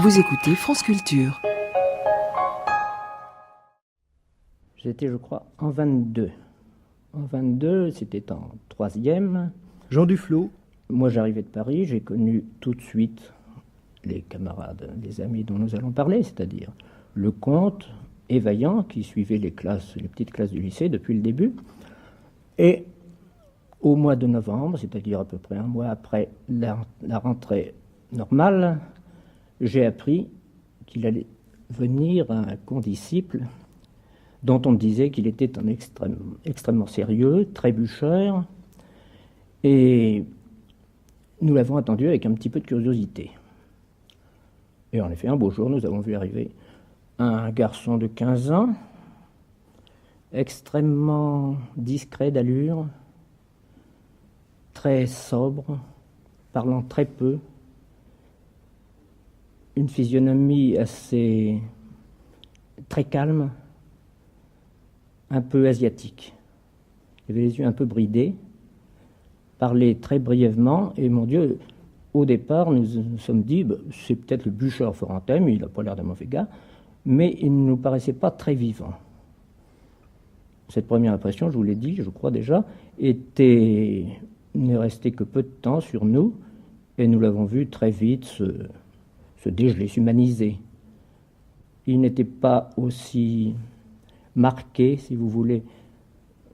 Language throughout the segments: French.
Vous écoutez France Culture. J'étais, je crois, en 22. En 22, c'était en 3e. Jean Duflot. Moi, j'arrivais de Paris, j'ai connu tout de suite les camarades, les amis dont nous allons parler, c'est-à-dire le comte et Vaillant, qui suivaient les petites classes du lycée depuis le début. Et au mois de novembre, c'est-à-dire à peu près un mois après la rentrée normale, j'ai appris qu'il allait venir un condisciple dont on me disait qu'il était extrêmement sérieux, trébucheur, et nous l'avons attendu avec un petit peu de curiosité. Et en effet, un beau jour, nous avons vu arriver un garçon de 15 ans, extrêmement discret d'allure, très sobre, parlant très peu, une physionomie très calme, un peu asiatique. Il avait les yeux un peu bridés, parlait très brièvement, et mon Dieu, au départ, nous nous sommes dit, c'est peut-être le bûcheur Florentin, mais il n'a pas l'air d'un mauvais gars, mais il ne nous paraissait pas très vivant. Cette première impression, je vous l'ai dit, je crois déjà, n'est restée que peu de temps sur nous, et nous l'avons vu très vite se dégeler, s'humaniser. Il n'était pas aussi marqué, si vous voulez,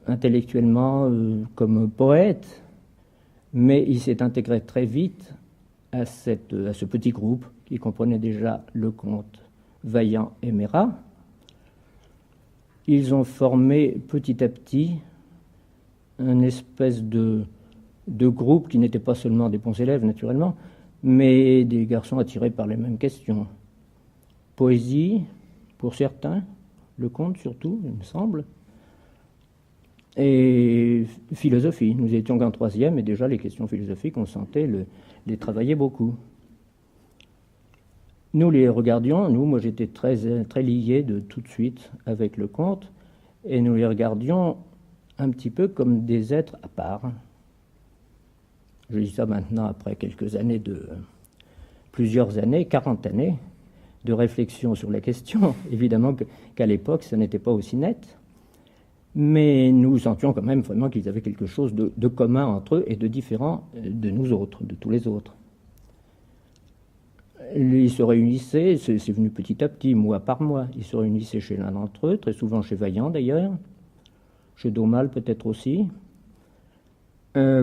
intellectuellement comme poète, mais il s'est intégré très vite à ce petit groupe qui comprenait déjà le comte, Vaillant et Mérat. Ils ont formé petit à petit une espèce de groupe qui n'était pas seulement des bons élèves, naturellement, mais des garçons attirés par les mêmes questions. Poésie, pour certains, le conte surtout, il me semble, et philosophie. Nous étions qu'en 3e, et déjà les questions philosophiques, on sentait les travailler beaucoup. Nous les regardions, moi j'étais très lié tout de suite avec le conte, et nous les regardions un petit peu comme des êtres à part. Je dis ça maintenant après plusieurs années, 40 années, de réflexion sur la question. Évidemment qu'à l'époque, ça n'était pas aussi net, mais nous sentions quand même vraiment qu'ils avaient quelque chose de commun entre eux et de différent de nous autres, de tous les autres. Ils se réunissaient, c'est venu petit à petit, mois par mois, ils se réunissaient chez l'un d'entre eux, très souvent chez Vaillant d'ailleurs, chez Daumal peut-être aussi,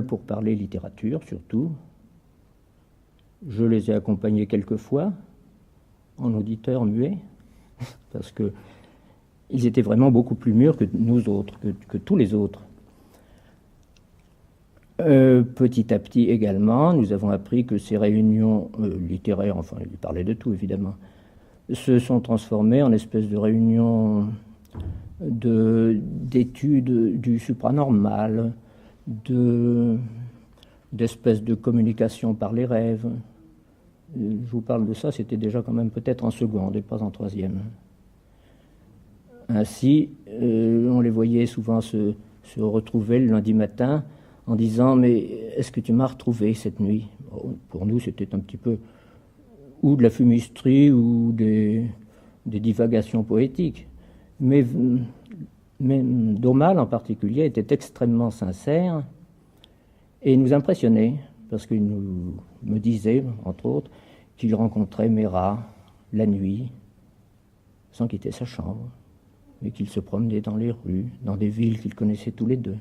pour parler littérature surtout. Je les ai accompagnés quelquefois, en auditeurs muets, parce qu'ils étaient vraiment beaucoup plus mûrs que nous autres, que tous les autres. Petit à petit également, nous avons appris que ces réunions littéraires, enfin ils parlaient de tout évidemment, se sont transformées en espèces de réunions d'études du supranormal, d'espèces de communication par les rêves. Je vous parle de ça, c'était déjà quand même peut-être en seconde et pas en 3e. Ainsi, on les voyait souvent se retrouver le lundi matin en disant « Mais est-ce que tu m'as retrouvé cette nuit ?» Pour nous, c'était un petit peu ou de la fumisterie ou des divagations poétiques. Mais Daumal en particulier était extrêmement sincère et nous impressionnait parce qu'il me disait, entre autres, qu'il rencontrait Mérat la nuit sans quitter sa chambre et qu'il se promenait dans les rues, dans des villes qu'ils connaissaient tous les deux.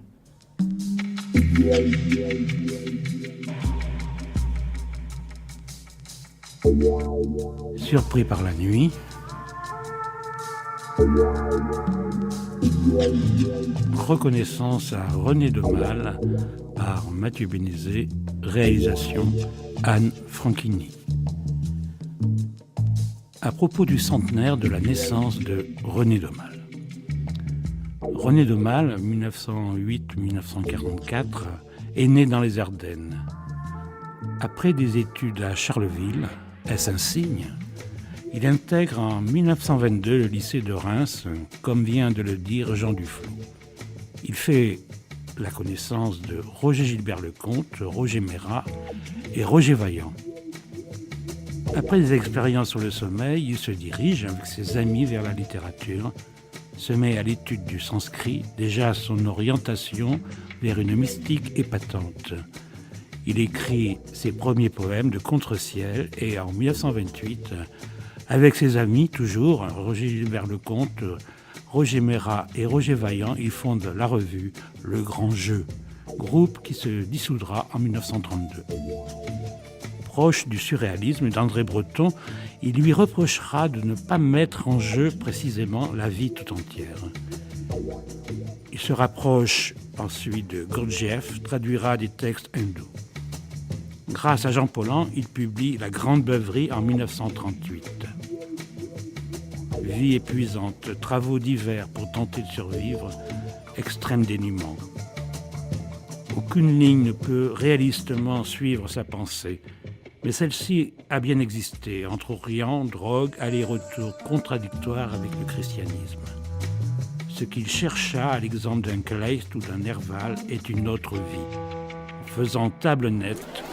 Surpris par la nuit, reconnaissance à René Daumal par Mathieu Bénézet, réalisation Anne Franchini. À propos du centenaire de la naissance de René Daumal. René Daumal, 1908-1944, est né dans les Ardennes. Après des études à Charleville, est-ce un signe ? Il intègre en 1922 le lycée de Reims, comme vient de le dire Jean Duflot. Il fait la connaissance de Roger Gilbert Lecomte, Roger Mérat et Roger Vaillant. Après des expériences sur le sommeil, il se dirige avec ses amis vers la littérature, se met à l'étude du sanskrit, déjà son orientation vers une mystique épatante. Il écrit ses premiers poèmes de contre-ciel et en 1928, avec ses amis toujours, Roger Gilbert-Lecomte, Roger Mérat et Roger Vaillant, il fonde la revue Le Grand Jeu, groupe qui se dissoudra en 1932. Proche du surréalisme d'André Breton, il lui reprochera de ne pas mettre en jeu précisément la vie tout entière. Il se rapproche ensuite de Gurdjieff, traduira des textes hindous. Grâce à Jean Paulhan, il publie La Grande Beuverie en 1938. Vie épuisante, travaux divers pour tenter de survivre, extrême dénuement. Aucune ligne ne peut réalistement suivre sa pensée, mais celle-ci a bien existé, entre Orient, drogue, aller-retour contradictoire avec le christianisme. Ce qu'il chercha, à l'exemple d'un Kleist ou d'un Nerval, est une autre vie. Faisant table nette,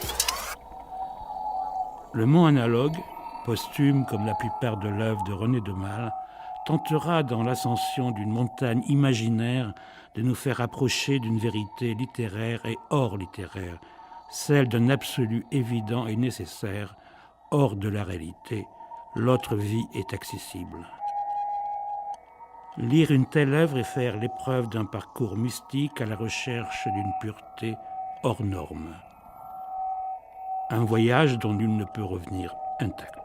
le mot analogue, posthume comme la plupart de l'œuvre de René Daumal, tentera dans l'ascension d'une montagne imaginaire de nous faire approcher d'une vérité littéraire et hors littéraire, celle d'un absolu évident et nécessaire, hors de la réalité. L'autre vie est accessible. Lire une telle œuvre et faire l'épreuve d'un parcours mystique à la recherche d'une pureté hors norme. Un voyage dont nul ne peut revenir intact.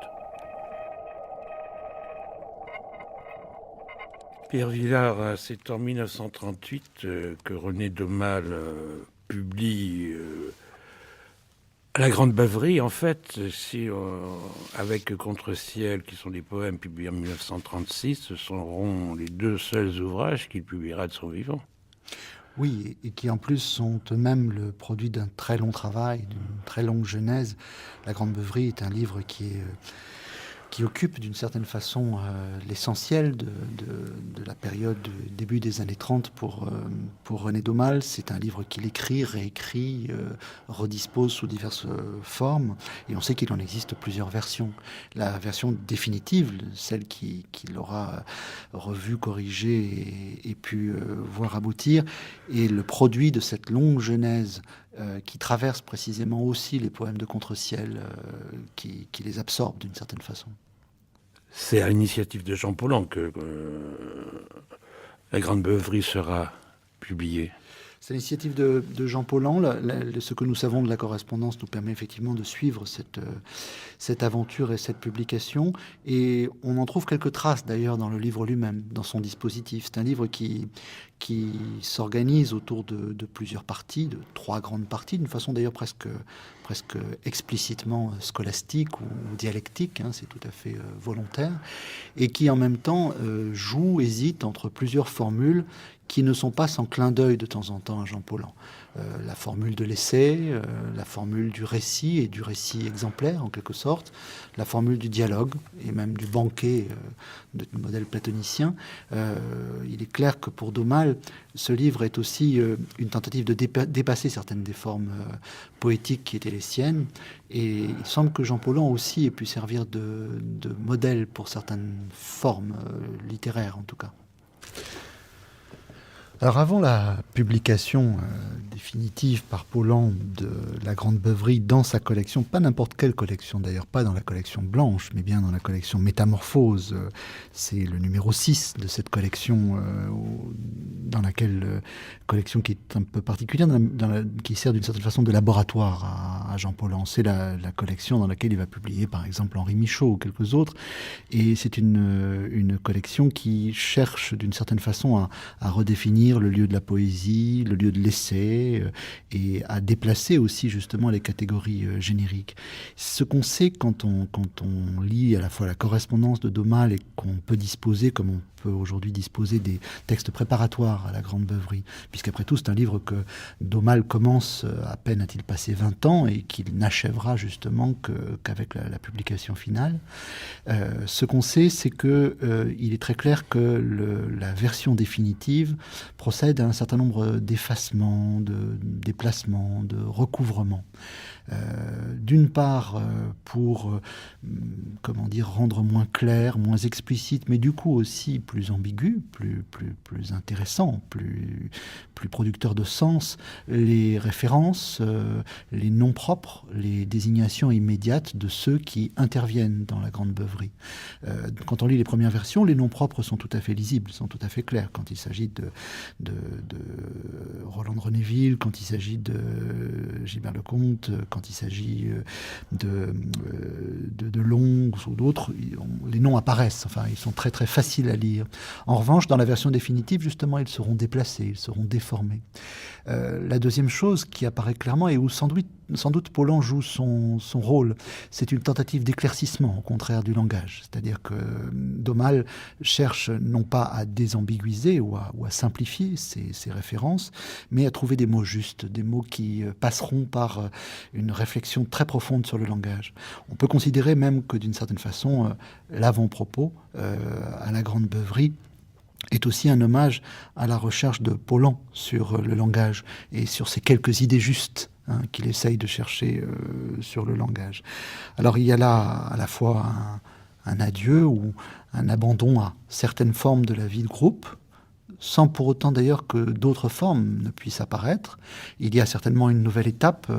Pierre Vilar, c'est en 1938 que René Daumal publie La Grande Beuverie. En fait, avec Contre-ciel, qui sont des poèmes publiés en 1936, ce seront les deux seuls ouvrages qu'il publiera de son vivant. Oui, et qui en plus sont eux-mêmes le produit d'un très long travail, d'une très longue genèse. La Grande Beuverie est un livre qui occupe d'une certaine façon l'essentiel de la période du début des années 30 pour René Daumal. C'est un livre qu'il écrit, réécrit, redispose sous diverses formes, et on sait qu'il en existe plusieurs versions. La version définitive, celle qu'il aura revue, corrigée et pu voir aboutir, est le produit de cette longue genèse qui traverse précisément aussi les poèmes de Contre-ciel, qui les absorbe d'une certaine façon. C'est à l'initiative de Jean Paulhan que La Grande Beuverie sera publiée. C'est l'initiative de Jean Paulhan. Ce que nous savons de la correspondance nous permet effectivement de suivre cette aventure et cette publication. Et on en trouve quelques traces d'ailleurs dans le livre lui-même, dans son dispositif. C'est un livre qui s'organise autour de plusieurs parties, de 3 grandes parties, d'une façon d'ailleurs presque explicitement scolastique ou dialectique, c'est tout à fait volontaire, et qui en même temps hésite entre plusieurs formules qui ne sont pas sans clin d'œil de temps en temps à Jean Paulhan. La formule de l'essai, la formule du récit et du récit exemplaire en quelque sorte, la formule du dialogue et même du banquet du modèle platonicien. Il est clair que pour Daumal, ce livre est aussi une tentative de dépasser certaines des formes poétiques qui étaient les siennes, et il semble que Jean Paulhan aussi ait pu servir de modèle pour certaines formes littéraires en tout cas. Alors avant la publication définitive par Paulhan de La Grande Beuverie dans sa collection, pas n'importe quelle collection d'ailleurs, pas dans la collection blanche, mais bien dans la collection Métamorphose, c'est le numéro 6 de cette collection, dans laquelle collection qui est un peu particulière, qui sert d'une certaine façon de laboratoire à Jean Paulhan. C'est la collection dans laquelle il va publier par exemple Henri Michaud ou quelques autres, et c'est une collection qui cherche d'une certaine façon à redéfinir le lieu de la poésie, le lieu de l'essai, et à déplacer aussi justement les catégories génériques. Ce qu'on sait quand on lit à la fois la correspondance de Daumal et qu'on peut disposer, comme on peut aujourd'hui disposer des textes préparatoires à La Grande Beuverie, puisqu'après tout c'est un livre que Daumal commence à peine a-t-il passé 20 ans et qu'il n'achèvera justement qu'avec la publication finale. Ce qu'on sait, c'est que il est très clair que la version définitive procède à un certain nombre d'effacements, de déplacements, de recouvrements. D'une part, pour rendre moins clair, moins explicite, mais du coup aussi plus ambigu, plus intéressant, plus producteur de sens, les références, les noms propres, les désignations immédiates de ceux qui interviennent dans la Grande Beuverie. Quand on lit les premières versions, les noms propres sont tout à fait lisibles, sont tout à fait clairs. Quand il s'agit de Roland de Renéville, quand il s'agit de Gilbert Lecomte, quand il s'agit de Long ou d'autres, les noms apparaissent, enfin ils sont très très faciles à lire. En revanche, dans la version définitive, justement, ils seront déplacés, ils seront déformés. La deuxième chose qui apparaît clairement et où sans doute Paulan joue son rôle, c'est une tentative d'éclaircissement au contraire du langage. C'est-à-dire que Daumal cherche non pas à désambiguiser ou à simplifier ses références, mais à trouver des mots justes, des mots qui passeront par une réflexion très profonde sur le langage. On peut considérer même que d'une certaine façon, l'avant-propos à la Grande Beuverie est aussi un hommage à la recherche de Paulan sur le langage et sur ces quelques idées justes qu'il essaye de chercher sur le langage. Alors il y a là à la fois un adieu ou un abandon à certaines formes de la vie de groupe, sans pour autant d'ailleurs que d'autres formes ne puissent apparaître. Il y a certainement une nouvelle étape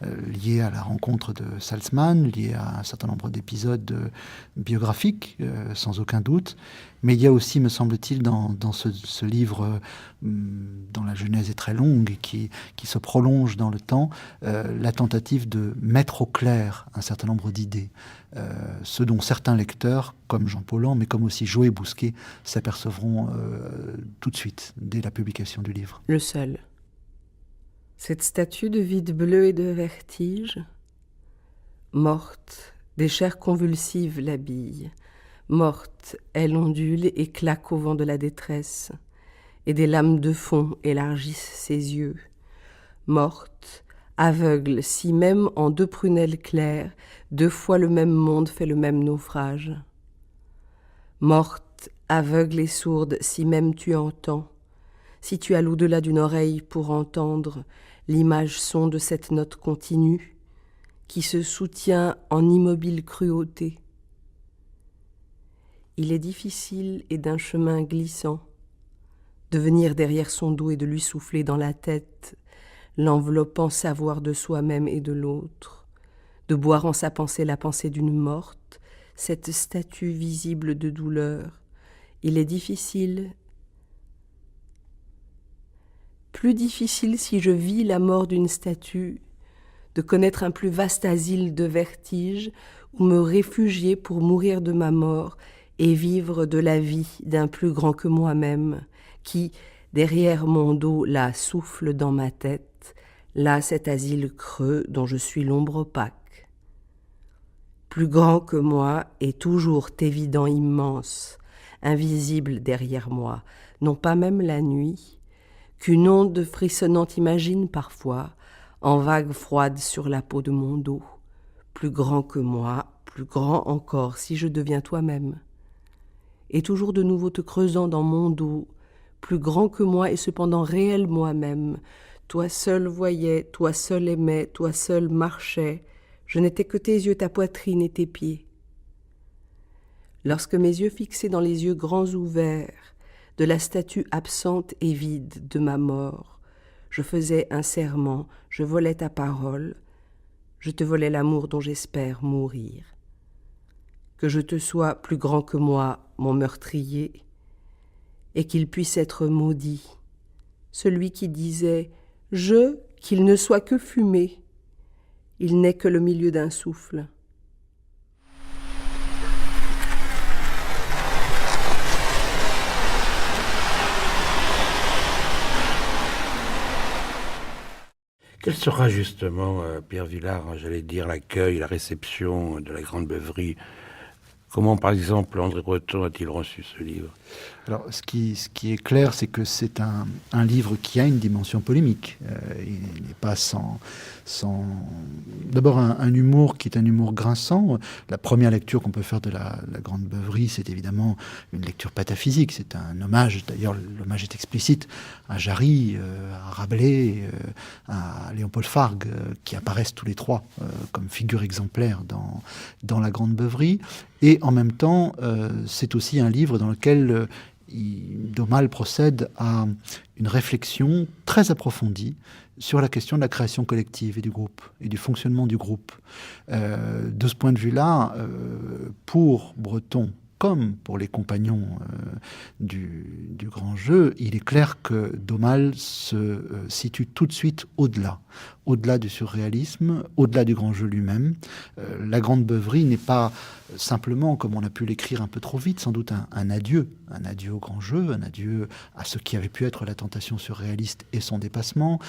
liée à la rencontre de Salzmann, liée à un certain nombre d'épisodes biographiques, sans aucun doute. Mais il y a aussi, me semble-t-il, dans ce livre, dont la genèse est très longue et qui se prolonge dans le temps, la tentative de mettre au clair un certain nombre d'idées, ce dont certains lecteurs, comme Jean Paulan, mais comme aussi Joé Bousquet, s'apercevront tout de suite, dès la publication du livre. Le seul. Cette statue de vide bleu et de vertige, morte, des chairs convulsives l'habillent. Morte, elle ondule et claque au vent de la détresse, et des lames de fond élargissent ses yeux. Morte, aveugle, si même en deux prunelles claires, deux fois le même monde fait le même naufrage. Morte, aveugle et sourde, si même tu entends, si tu as l'au-delà d'une oreille pour entendre l'image son de cette note continue qui se soutient en immobile cruauté. Il est difficile et d'un chemin glissant de venir derrière son dos et de lui souffler dans la tête l'enveloppant savoir de soi-même et de l'autre, de boire en sa pensée la pensée d'une morte, cette statue visible de douleur. Il est difficile, plus difficile si je vis la mort d'une statue, de connaître un plus vaste asile de vertige où me réfugier pour mourir de ma mort et vivre de la vie d'un plus grand que moi-même, qui, derrière mon dos, là souffle dans ma tête, là cet asile creux dont je suis l'ombre opaque. Plus grand que moi et toujours évident immense, invisible derrière moi, non pas même la nuit, qu'une onde frissonnante imagine parfois, en vague froide sur la peau de mon dos, plus grand que moi, plus grand encore si je deviens toi-même, et toujours de nouveau te creusant dans mon dos, plus grand que moi et cependant réel moi-même, toi seul voyais, toi seul aimais, toi seul marchais, je n'étais que tes yeux, ta poitrine et tes pieds. Lorsque mes yeux fixés dans les yeux grands ouverts, de la statue absente et vide de ma mort, je faisais un serment, je volais ta parole, je te volais l'amour dont j'espère mourir. Que je te sois plus grand que moi, mon meurtrier, et qu'il puisse être maudit, celui qui disait « Je, qu'il ne soit que fumée, il n'est que le milieu d'un souffle ». Quel sera justement, Pierre Vilar, j'allais dire, l'accueil, la réception de la Grande Beuverie Comment, par exemple, André Breton a-t-il reçu ce livre? Alors, ce qui est clair, c'est que c'est un livre qui a une dimension polémique. Il n'est pas sans d'abord un humour qui est un humour grinçant. La première lecture qu'on peut faire de la Grande Beuverie, c'est évidemment une lecture pataphysique. C'est un hommage, d'ailleurs l'hommage est explicite, à Jarry, à Rabelais, à Léopold Fargue, qui apparaissent tous les trois comme figures exemplaires dans la Grande Beuverie. Et en même temps, c'est aussi un livre dans lequel Daumal procède à une réflexion très approfondie sur la question de la création collective et du groupe, et du fonctionnement du groupe. De ce point de vue-là, pour Breton, comme pour les compagnons du grand jeu, il est clair que Daumal se situe tout de suite au-delà du surréalisme, au-delà du grand jeu lui-même. La Grande Beuverie n'est pas simplement, comme on a pu l'écrire un peu trop vite, sans doute un adieu au grand jeu, un adieu à ce qui avait pu être la tentation surréaliste et son dépassement.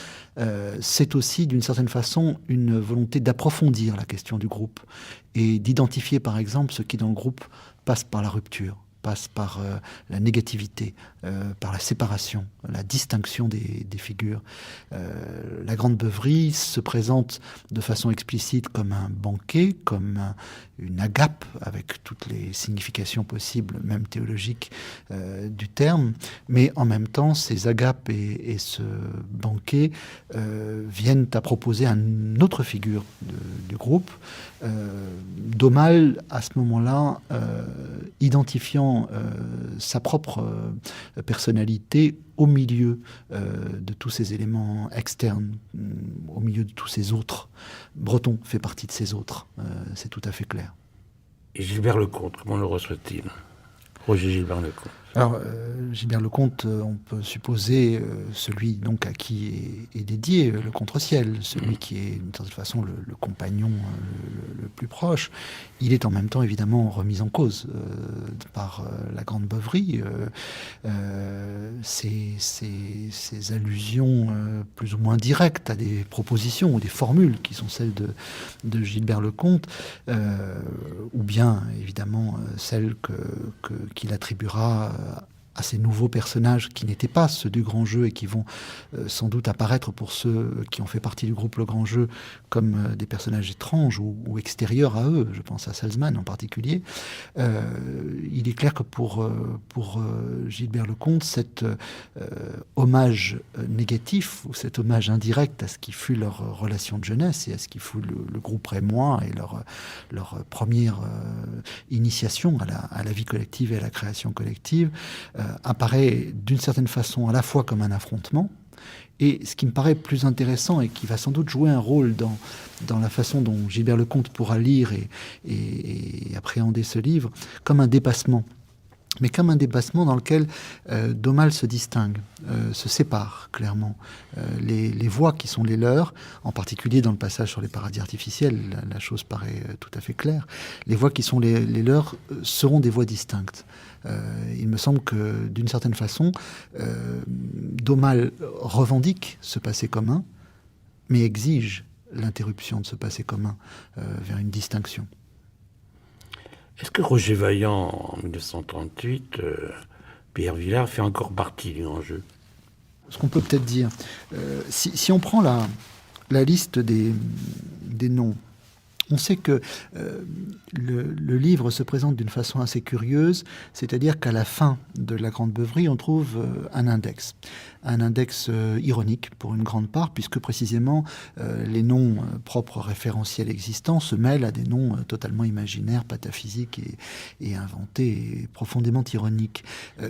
C'est aussi, d'une certaine façon, une volonté d'approfondir la question du groupe et d'identifier, par exemple, ce qui, dans le groupe, passe par la rupture, passe par la négativité, par la séparation, la distinction des figures. La Grande Beuverie se présente de façon explicite comme un banquet, comme une agape, avec toutes les significations possibles, même théologiques, du terme. Mais en même temps, ces agapes et ce banquet viennent à proposer une autre figure du groupe. Daumal, à ce moment-là, identifiant sa propre personnalité au milieu de tous ces éléments externes, au milieu de tous ces autres. Breton fait partie de ces autres, c'est tout à fait clair. Et Gilbert Lecomte, comment le reçoit-il? Roger Gilbert Lecomte. Alors, Gilbert Lecomte, on peut supposer celui donc à qui est dédié le Contre-ciel, celui qui est d'une certaine façon le compagnon le plus proche. Il est en même temps évidemment remis en cause par la Grande Beuverie. Ces allusions plus ou moins directes à des propositions ou des formules qui sont celles de Gilbert Lecomte, ou bien évidemment celles qu'il attribuera à ces nouveaux personnages qui n'étaient pas ceux du grand jeu et qui vont sans doute apparaître pour ceux qui ont fait partie du groupe Le Grand Jeu comme des personnages étranges ou extérieurs à eux. Je pense à Salzman en particulier. Il est clair que pour Gilbert Lecomte, cet hommage négatif ou cet hommage indirect à ce qui fut leur relation de jeunesse et à ce qui fut le groupe Rémois et leur première initiation à la vie collective et à la création collective, apparaît d'une certaine façon à la fois comme un affrontement, et ce qui me paraît plus intéressant et qui va sans doute jouer un rôle dans la façon dont Gilbert Lecomte pourra lire et appréhender ce livre, comme un dépassement. Mais comme un dépassement dans lequel Daumal se distingue, se sépare clairement. Les voix qui sont les leurs, en particulier dans le passage sur les paradis artificiels, la chose paraît tout à fait claire, les voix qui sont les leurs seront des voix distinctes. Il me semble que, d'une certaine façon, Daumal revendique ce passé commun, mais exige l'interruption de ce passé commun vers une distinction. Est-ce que Roger Vaillant, en 1938, Pierre Vilar fait encore partie du grand jeu? Ce qu'on peut peut-être dire, si on prend la liste des noms, on sait que le livre se présente d'une façon assez curieuse, c'est-à-dire qu'à la fin de la Grande Beuverie, on trouve un index ironique pour une grande part, puisque précisément les noms propres référentiels existants se mêlent à des noms totalement imaginaires, pataphysiques et inventés, et profondément ironiques.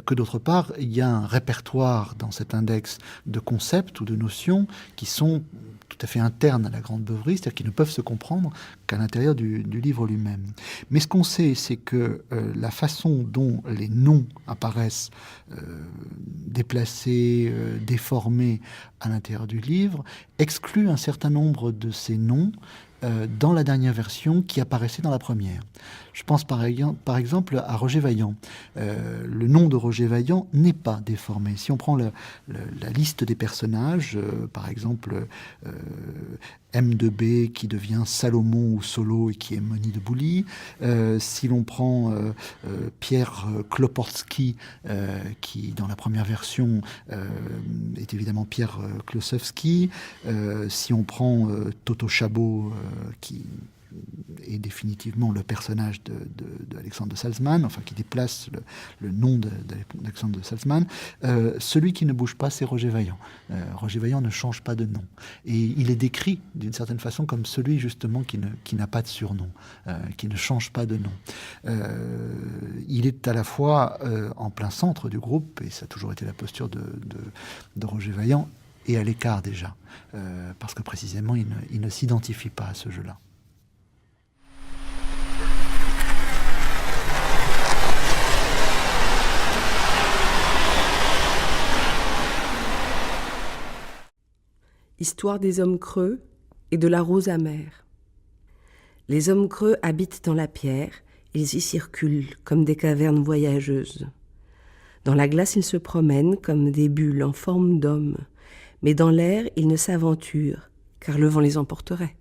Que d'autre part, il y a un répertoire dans cet index de concepts ou de notions qui sont tout à fait internes à la Grande Beuverie, c'est-à-dire qu'ils ne peuvent se comprendre qu'à l'intérieur du livre lui-même. Mais ce qu'on sait, c'est que la façon dont les noms apparaissent déplacés, déformés à l'intérieur du livre, exclut un certain nombre de ces noms dans la dernière version qui apparaissait dans la première. Je pense par exemple à Roger Vaillant. Le nom de Roger Vaillant n'est pas déformé. Si on prend la liste des personnages, par exemple M2B qui devient Salomon ou Solo et qui est Moni de Bouly. Si l'on prend Pierre Kloporski, qui dans la première version est évidemment Pierre Klosowski. Si on prend Toto Chabot, qui est définitivement le personnage de Alexandre de Salzmann, enfin qui déplace le nom d'Alexandre de Salzmann. Celui qui ne bouge pas, c'est Roger Vaillant. Roger Vaillant ne change pas de nom. Et il est décrit d'une certaine façon comme celui justement qui n'a pas de surnom, qui ne change pas de nom. Il est à la fois en plein centre du groupe, et ça a toujours été la posture de Roger Vaillant, et à l'écart déjà, parce que précisément il ne s'identifie pas à ce jeu-là. Histoire des hommes creux et de la rose amère. Les hommes creux habitent dans la pierre, ils y circulent comme des cavernes voyageuses. Dans la glace, ils se promènent comme des bulles en forme d'hommes, mais dans l'air, ils ne s'aventurent, car le vent les emporterait.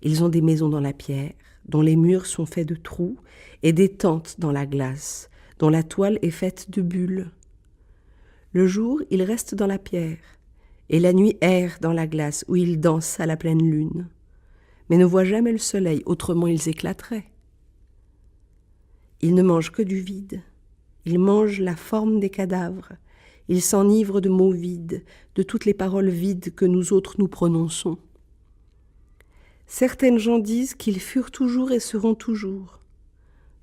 Ils ont des maisons dans la pierre, dont les murs sont faits de trous, et des tentes dans la glace, dont la toile est faite de bulles. Le jour, ils restent dans la pierre, et la nuit erre dans la glace où ils dansent à la pleine lune, mais ne voient jamais le soleil, autrement ils éclateraient. Ils ne mangent que du vide, ils mangent la forme des cadavres, ils s'enivrent de mots vides, de toutes les paroles vides que nous autres nous prononçons. Certaines gens disent qu'ils furent toujours et seront toujours,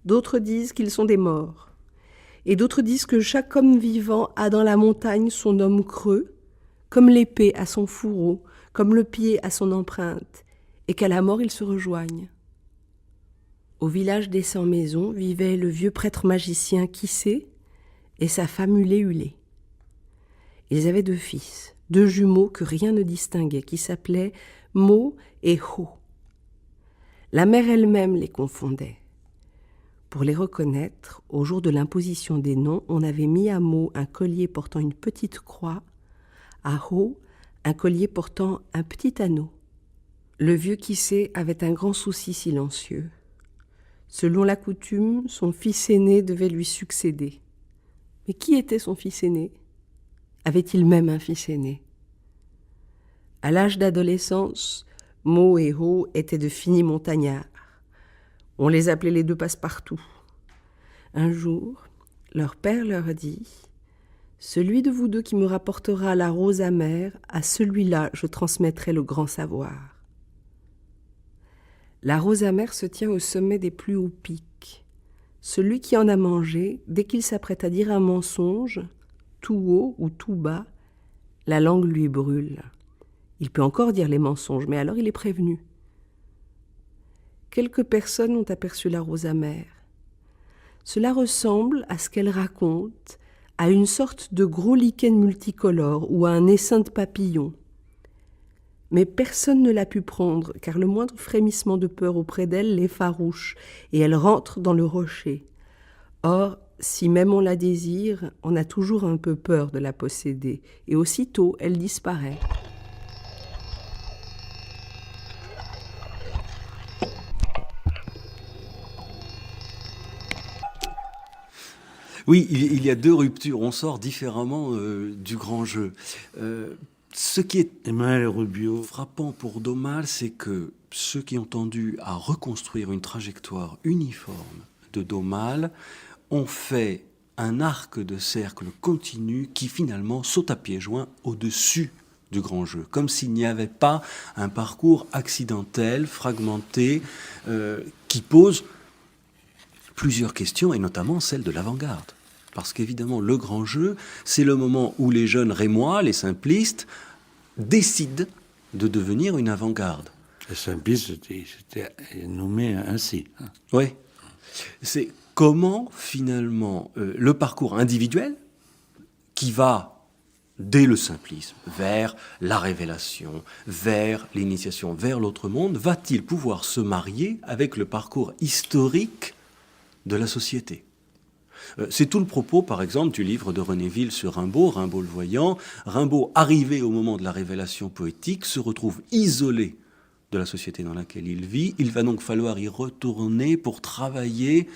d'autres disent qu'ils sont des morts, et d'autres disent que chaque homme vivant a dans la montagne son homme creux, comme l'épée à son fourreau, comme le pied à son empreinte, et qu'à la mort ils se rejoignent. Au village des 100 maisons vivait le vieux prêtre magicien Kissé et sa femme Ulé. Ils avaient 2 fils, 2 jumeaux que rien ne distinguait, qui s'appelaient Mo et Ho. La mère elle-même les confondait. Pour les reconnaître, au jour de l'imposition des noms, on avait mis à Mo un collier portant une petite croix, à Ho, un collier portant un petit anneau. Le vieux Kissé avait un grand souci silencieux. Selon la coutume, son fils aîné devait lui succéder. Mais qui était son fils aîné ? Avait-il même un fils aîné ? À l'âge d'adolescence, Mo et Ho étaient de finis montagnards. On les appelait les 2 passe-partout. Un jour, leur père leur dit « Celui de vous 2 qui me rapportera la rose amère, à celui-là je transmettrai le grand savoir. » La rose amère se tient au sommet des plus hauts pics. Celui qui en a mangé, dès qu'il s'apprête à dire un mensonge, tout haut ou tout bas, la langue lui brûle. Il peut encore dire les mensonges, mais alors il est prévenu. Quelques personnes ont aperçu la rose amère. Cela ressemble à ce qu'elle raconte, à une sorte de gros lichen multicolore ou à un essaim de papillons. Mais personne ne l'a pu prendre, car le moindre frémissement de peur auprès d'elle l'effarouche, et elle rentre dans le rocher. Or, si même on la désire, on a toujours un peu peur de la posséder, et aussitôt elle disparaît. Oui, il y a 2 ruptures. On sort différemment du grand jeu. Ce qui est Emmanuel Rubio. frappant pour D'Aumale, c'est que ceux qui ont tendu à reconstruire une trajectoire uniforme de D'Aumale ont fait un arc de cercle continu qui finalement saute à pieds joints au-dessus du grand jeu, comme s'il n'y avait pas un parcours accidentel, fragmenté, qui pose plusieurs questions, et notamment celle de l'avant-garde. Parce qu'évidemment, le grand jeu, c'est le moment où les jeunes rémois, les simplistes, décident de devenir une avant-garde. Les simplistes, c'était nommé ainsi. Oui. C'est comment, finalement, le parcours individuel, qui va, dès le simplisme, vers la révélation, vers l'initiation, vers l'autre monde, va-t-il pouvoir se marier avec le parcours historique de la société ? C'est tout le propos, par exemple, du livre de Renéville sur Rimbaud, Rimbaud le voyant. Rimbaud, arrivé au moment de la révélation poétique, se retrouve isolé de la société dans laquelle il vit. Il va donc falloir y retourner pour travailler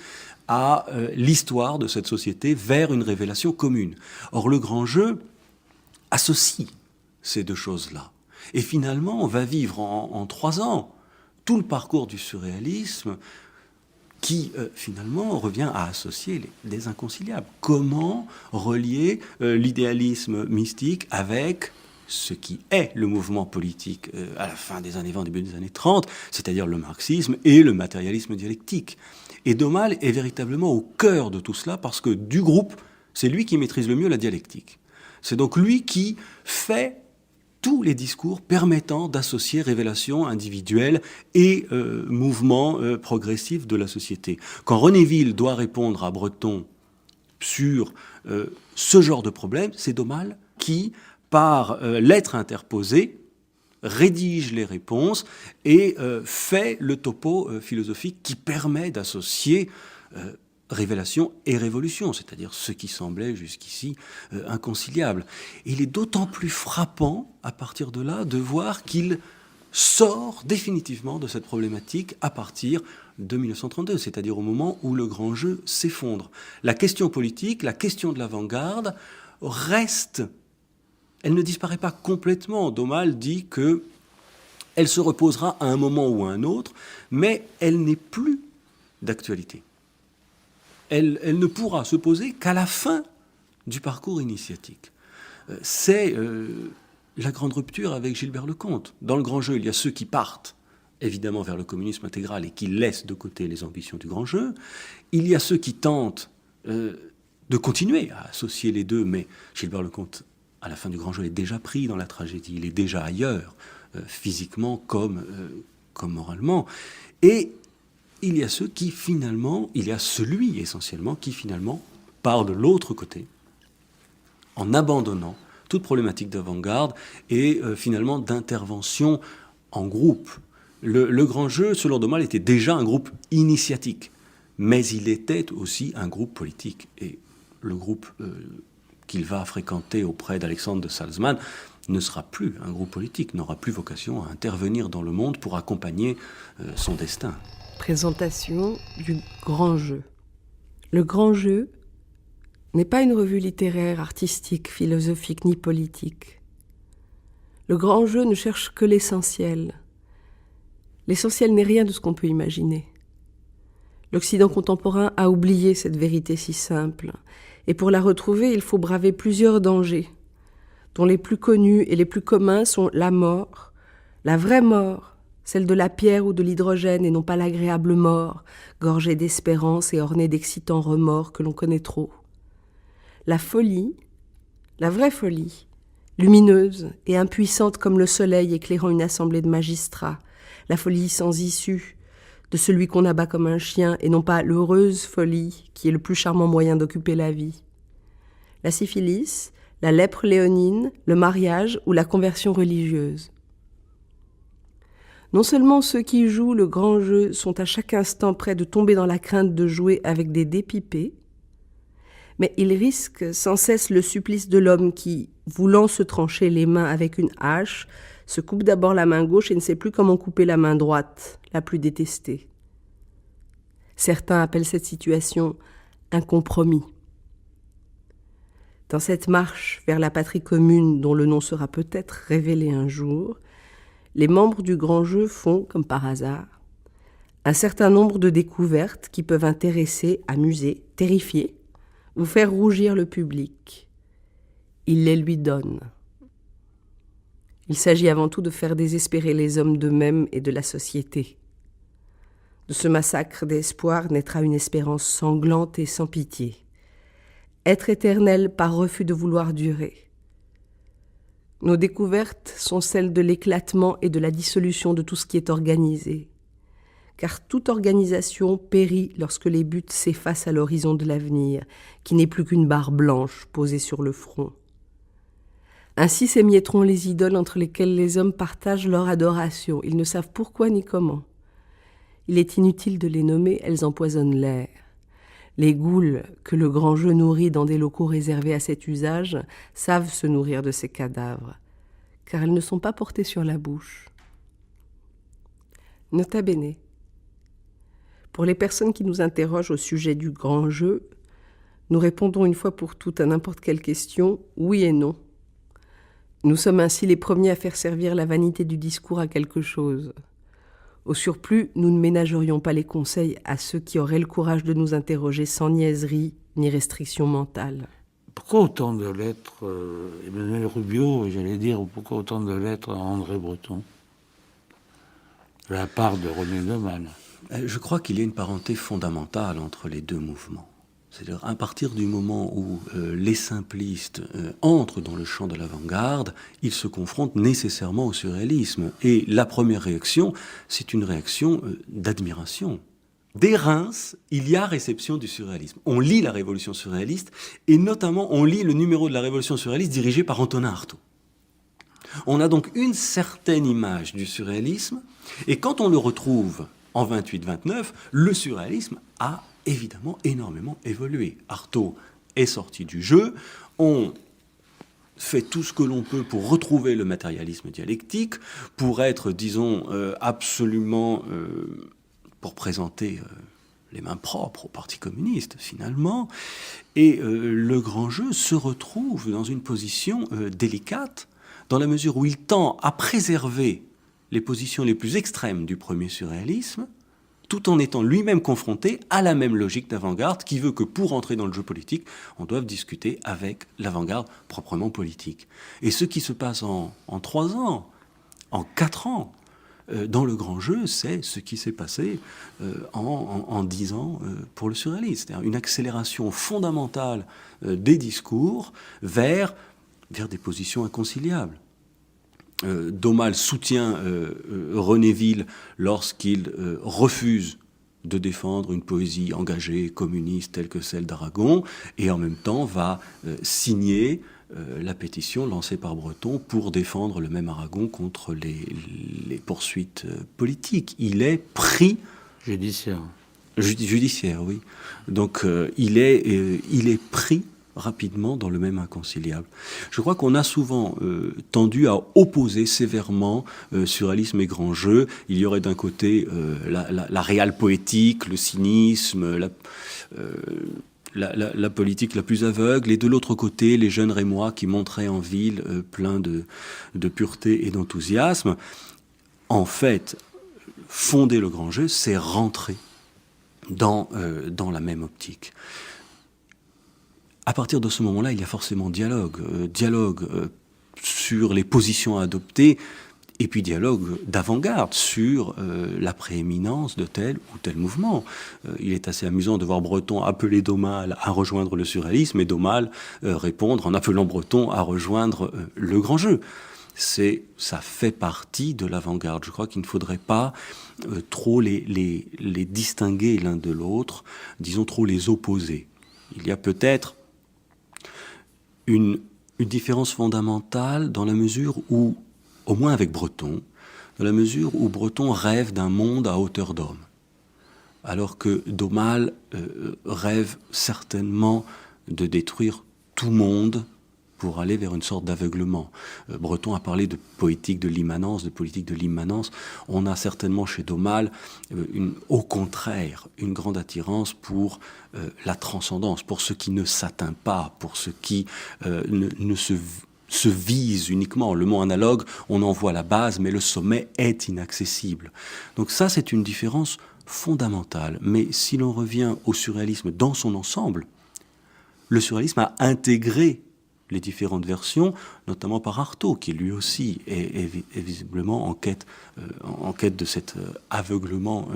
à l'histoire de cette société vers une révélation commune. Or, le grand jeu associe ces deux choses-là. Et finalement, on va vivre en 3 ans tout le parcours du surréalisme qui, finalement, revient à associer les inconciliables. Comment relier l'idéalisme mystique avec ce qui est le mouvement politique à la fin des années 20, début des années 30, c'est-à-dire le marxisme et le matérialisme dialectique. Et de Malle est véritablement au cœur de tout cela, parce que du groupe, c'est lui qui maîtrise le mieux la dialectique. C'est donc lui qui fait tous les discours permettant d'associer révélation individuelle et mouvement progressif de la société. Quand Renéville doit répondre à Breton sur ce genre de problème, c'est de Malle qui, par lettre interposée, rédige les réponses et fait le topo philosophique qui permet d'associer révélation et révolution, c'est-à-dire ce qui semblait jusqu'ici inconciliable. Et il est d'autant plus frappant, à partir de là, de voir qu'il sort définitivement de cette problématique à partir de 1932, c'est-à-dire au moment où le grand jeu s'effondre. La question politique, la question de l'avant-garde reste, elle ne disparaît pas complètement. De Malle dit que elle se reposera à un moment ou à un autre, mais elle n'est plus d'actualité. Elle ne pourra se poser qu'à la fin du parcours initiatique. C'est la grande rupture avec Gilbert Lecomte. Dans le grand jeu, il y a ceux qui partent, évidemment, vers le communisme intégral et qui laissent de côté les ambitions du grand jeu. Il y a ceux qui tentent de continuer à associer les deux, mais Gilbert Lecomte, à la fin du grand jeu, est déjà pris dans la tragédie, il est déjà ailleurs, physiquement comme moralement. Et il y a ceux qui finalement, il y a celui essentiellement qui finalement part de l'autre côté, en abandonnant toute problématique d'avant-garde et finalement d'intervention en groupe. Le grand jeu, selon de Malle, était déjà un groupe initiatique, mais il était aussi un groupe politique. Et le groupe qu'il va fréquenter auprès d'Alexandre de Salzmann ne sera plus un groupe politique, n'aura plus vocation à intervenir dans le monde pour accompagner son destin. Présentation du grand jeu. Le grand jeu n'est pas une revue littéraire, artistique, philosophique ni politique. Le grand jeu ne cherche que l'essentiel. L'essentiel n'est rien de ce qu'on peut imaginer. L'Occident contemporain a oublié cette vérité si simple, et pour la retrouver, il faut braver plusieurs dangers, dont les plus connus et les plus communs sont la mort, la vraie mort, celle de la pierre ou de l'hydrogène et non pas l'agréable mort, gorgée d'espérance et ornée d'excitants remords que l'on connaît trop. La folie, la vraie folie, lumineuse et impuissante comme le soleil éclairant une assemblée de magistrats, la folie sans issue, de celui qu'on abat comme un chien et non pas l'heureuse folie qui est le plus charmant moyen d'occuper la vie. La syphilis, la lèpre léonine, le mariage ou la conversion religieuse. Non seulement ceux qui jouent le grand jeu sont à chaque instant prêts de tomber dans la crainte de jouer avec des dés pipés, mais ils risquent sans cesse le supplice de l'homme qui, voulant se trancher les mains avec une hache, se coupe d'abord la main gauche et ne sait plus comment couper la main droite, la plus détestée. Certains appellent cette situation un compromis. Dans cette marche vers la patrie commune dont le nom sera peut-être révélé un jour, les membres du grand jeu font, comme par hasard, un certain nombre de découvertes qui peuvent intéresser, amuser, terrifier ou faire rougir le public. Ils les lui donnent. Il s'agit avant tout de faire désespérer les hommes d'eux-mêmes et de la société. De ce massacre d'espoir naîtra une espérance sanglante et sans pitié. Être éternel par refus de vouloir durer. Nos découvertes sont celles de l'éclatement et de la dissolution de tout ce qui est organisé. Car toute organisation périt lorsque les buts s'effacent à l'horizon de l'avenir, qui n'est plus qu'une barre blanche posée sur le front. Ainsi s'émietteront les idoles entre lesquelles les hommes partagent leur adoration. Ils ne savent pourquoi ni comment. Il est inutile de les nommer, elles empoisonnent l'air. Les ghouls que le grand jeu nourrit dans des locaux réservés à cet usage savent se nourrir de ces cadavres, car elles ne sont pas portées sur la bouche. Nota bene. Pour les personnes qui nous interrogent au sujet du grand jeu, nous répondons une fois pour toutes à n'importe quelle question, oui et non. Nous sommes ainsi les premiers à faire servir la vanité du discours à quelque chose. Au surplus, nous ne ménagerions pas les conseils à ceux qui auraient le courage de nous interroger sans niaiserie ni restriction mentale. Pourquoi autant de lettres Emmanuel Rubio, et j'allais dire, pourquoi autant de lettres à André Breton de la part de René Daumal? Je crois qu'il y a une parenté fondamentale entre les deux mouvements. C'est-à-dire, à partir du moment où les simplistes entrent dans le champ de l'avant-garde, ils se confrontent nécessairement au surréalisme. Et la première réaction, c'est une réaction d'admiration. Dès Reims, il y a réception du surréalisme. On lit la Révolution surréaliste, et notamment on lit le numéro de la Révolution surréaliste dirigé par Antonin Artaud. On a donc une certaine image du surréalisme, et quand on le retrouve en 28-29, le surréalisme a évidemment énormément évolué. Artaud est sorti du jeu, on fait tout ce que l'on peut pour retrouver le matérialisme dialectique, pour être, disons, absolument, pour présenter les mains propres au Parti communiste, finalement. Et le grand jeu se retrouve dans une position délicate, dans la mesure où il tend à préserver les positions les plus extrêmes du premier surréalisme, tout en étant lui-même confronté à la même logique d'avant-garde qui veut que pour entrer dans le jeu politique, on doive discuter avec l'avant-garde proprement politique. Et ce qui se passe en 3 ans, en 4 ans, dans le grand jeu, c'est ce qui s'est passé en 10 ans pour le surréalisme. C'est-à-dire une accélération fondamentale des discours vers des positions inconciliables. Daumal soutient Renéville lorsqu'il refuse de défendre une poésie engagée, communiste, telle que celle d'Aragon, et en même temps va signer la pétition lancée par Breton pour défendre le même Aragon contre les poursuites politiques. Il est pris... Judiciaire. Judiciaire, oui. Donc il est pris rapidement dans le même inconciliable. Je crois qu'on a souvent tendu à opposer sévèrement surréalisme et grand jeu. Il y aurait d'un côté la réale poétique, le cynisme, la politique la plus aveugle, et de l'autre côté les jeunes rémois qui montraient en ville plein de pureté et d'enthousiasme. En fait, fonder le grand jeu, c'est rentrer dans la même optique. À partir de ce moment-là, il y a forcément dialogue sur les positions à adopter, et puis dialogue d'avant-garde sur la prééminence de tel ou tel mouvement. Il est assez amusant de voir Breton appeler Daumal à rejoindre le surréalisme, et Daumal répondre en appelant Breton à rejoindre le grand jeu. Ça fait partie de l'avant-garde. Je crois qu'il ne faudrait pas trop les distinguer l'un de l'autre, disons trop les opposer. Il y a peut-être une différence fondamentale dans la mesure où, au moins avec Breton, dans la mesure où Breton rêve d'un monde à hauteur d'homme, alors que Daumal rêve certainement de détruire tout monde pour aller vers une sorte d'aveuglement. Breton a parlé de poétique de l'immanence, de politique de l'immanence. On a certainement chez Daumal, au contraire, une grande attirance pour la transcendance, pour ce qui ne s'atteint pas, pour ce qui ne se vise uniquement. Le mot analogue, on en voit la base, mais le sommet est inaccessible. Donc ça, c'est une différence fondamentale. Mais si l'on revient au surréalisme dans son ensemble, le surréalisme a intégré les différentes versions, notamment par Artaud, qui lui aussi est visiblement en quête de cet aveuglement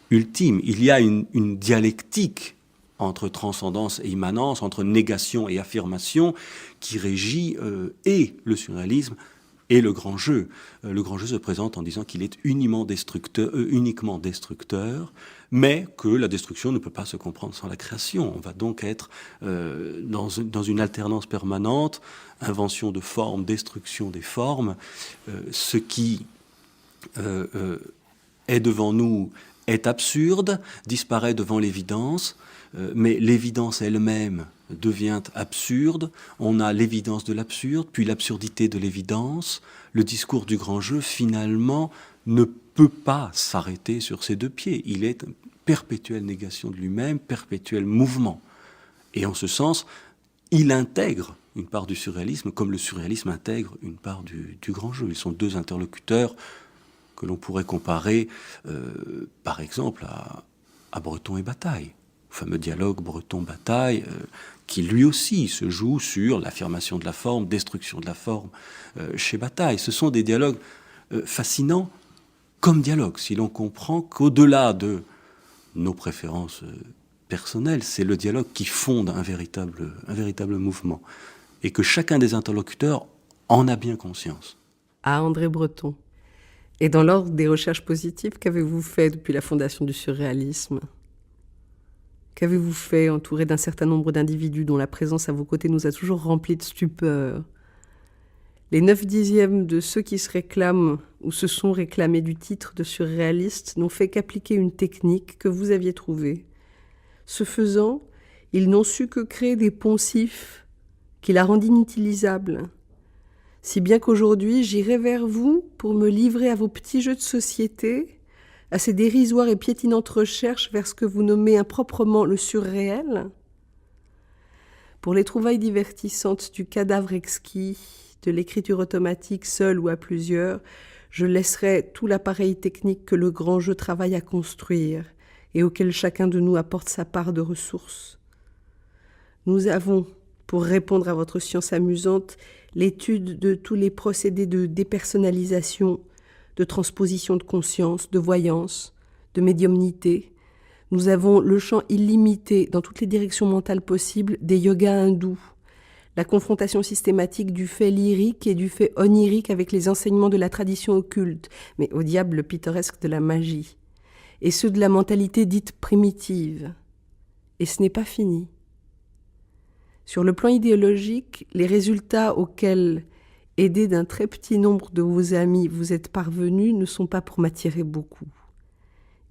ultime. Il y a une dialectique entre transcendance et immanence, entre négation et affirmation, qui régit et le surréalisme et le grand jeu. Le grand jeu se présente en disant qu'il est uniquement destructeur, mais que la destruction ne peut pas se comprendre sans la création. On va donc être dans une alternance permanente, invention de formes, destruction des formes. Ce qui est devant nous est absurde, disparaît devant l'évidence, mais l'évidence elle-même devient absurde. On a l'évidence de l'absurde, puis l'absurdité de l'évidence. Le discours du grand jeu, finalement, ne peut pas s'arrêter sur ses deux pieds. Il est une perpétuelle négation de lui-même, perpétuel mouvement. Et en ce sens, il intègre une part du surréalisme, comme le surréalisme intègre une part du grand jeu. Ils sont deux interlocuteurs que l'on pourrait comparer, par exemple, à Breton et Bataille. Le fameux dialogue Breton-Bataille, qui lui aussi se joue sur l'affirmation de la forme, destruction de la forme chez Bataille. Ce sont des dialogues fascinants comme dialogue, si l'on comprend qu'au-delà de nos préférences personnelles, c'est le dialogue qui fonde un véritable mouvement, et que chacun des interlocuteurs en a bien conscience. À André Breton. Et dans l'ordre des recherches positives, qu'avez-vous fait depuis la fondation du surréalisme ? Qu'avez-vous fait entouré d'un certain nombre d'individus dont la présence à vos côtés nous a toujours remplis de stupeur ? Les 9/10 de ceux qui se réclament ou se sont réclamés du titre de surréaliste n'ont fait qu'appliquer une technique que vous aviez trouvée. Ce faisant, ils n'ont su que créer des poncifs qui la rendent inutilisable. Si bien qu'aujourd'hui, j'irai vers vous pour me livrer à vos petits jeux de société, à ces dérisoires et piétinantes recherches vers ce que vous nommez improprement le surréel. Pour les trouvailles divertissantes du cadavre exquis, de l'écriture automatique seule ou à plusieurs, je laisserai tout l'appareil technique que le grand jeu travaille à construire et auquel chacun de nous apporte sa part de ressources. Nous avons, pour répondre à votre science amusante, l'étude de tous les procédés de dépersonnalisation, de transposition de conscience, de voyance, de médiumnité. Nous avons le champ illimité dans toutes les directions mentales possibles des yogas hindous, la confrontation systématique du fait lyrique et du fait onirique avec les enseignements de la tradition occulte, mais au diable le pittoresque de la magie, et ceux de la mentalité dite primitive. Et ce n'est pas fini. Sur le plan idéologique, les résultats auxquels, aidés d'un très petit nombre de vos amis, vous êtes parvenus ne sont pas pour m'attirer beaucoup.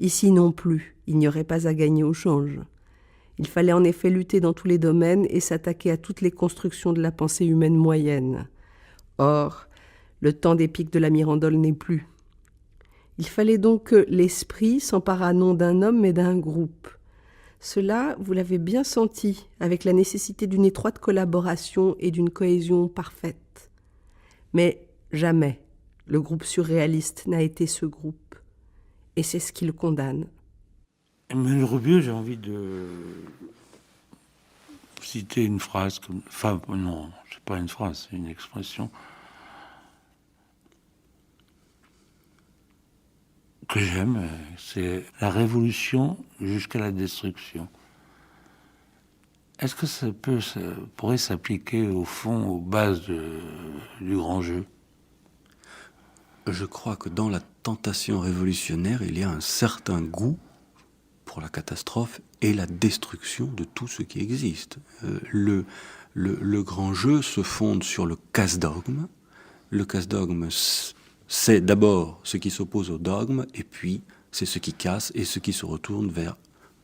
Ici non plus, il n'y aurait pas à gagner au change. Il fallait en effet lutter dans tous les domaines et s'attaquer à toutes les constructions de la pensée humaine moyenne. Or, le temps des pics de la Mirandole n'est plus. Il fallait donc que l'esprit s'emparât non d'un homme mais d'un groupe. Cela, vous l'avez bien senti, avec la nécessité d'une étroite collaboration et d'une cohésion parfaite. Mais jamais le groupe surréaliste n'a été ce groupe. Et c'est ce qui le condamne. Emmanuel Rubieux, j'ai envie de citer une phrase, enfin non, c'est pas une phrase, c'est une expression que j'aime, c'est la révolution jusqu'à la destruction. Est-ce que ça pourrait s'appliquer au fond, aux bases du grand jeu ? Je crois que dans la tentation révolutionnaire, il y a un certain goût pour la catastrophe et la destruction de tout ce qui existe. Le grand jeu se fonde sur le casse-dogme. Le casse-dogme, c'est d'abord ce qui s'oppose au dogme, et puis c'est ce qui casse et ce qui se retourne vers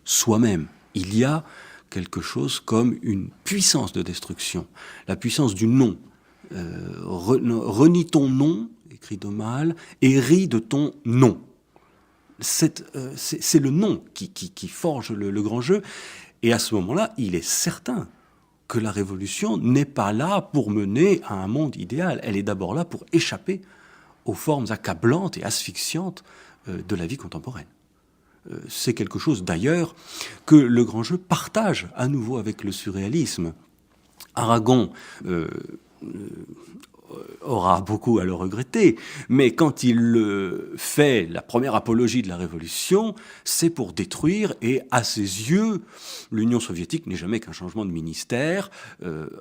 soi-même. Il y a quelque chose comme une puissance de destruction, la puissance du non. Renie ton non, écrit de mal, et ris de ton non. C'est le non qui forge le grand jeu, et à ce moment-là, il est certain que la révolution n'est pas là pour mener à un monde idéal, elle est d'abord là pour échapper aux formes accablantes et asphyxiantes de la vie contemporaine. C'est quelque chose d'ailleurs que le grand jeu partage à nouveau avec le surréalisme. Aragon aura beaucoup à le regretter, mais quand il fait la première apologie de la Révolution, c'est pour détruire, et à ses yeux, l'Union soviétique n'est jamais qu'un changement de ministère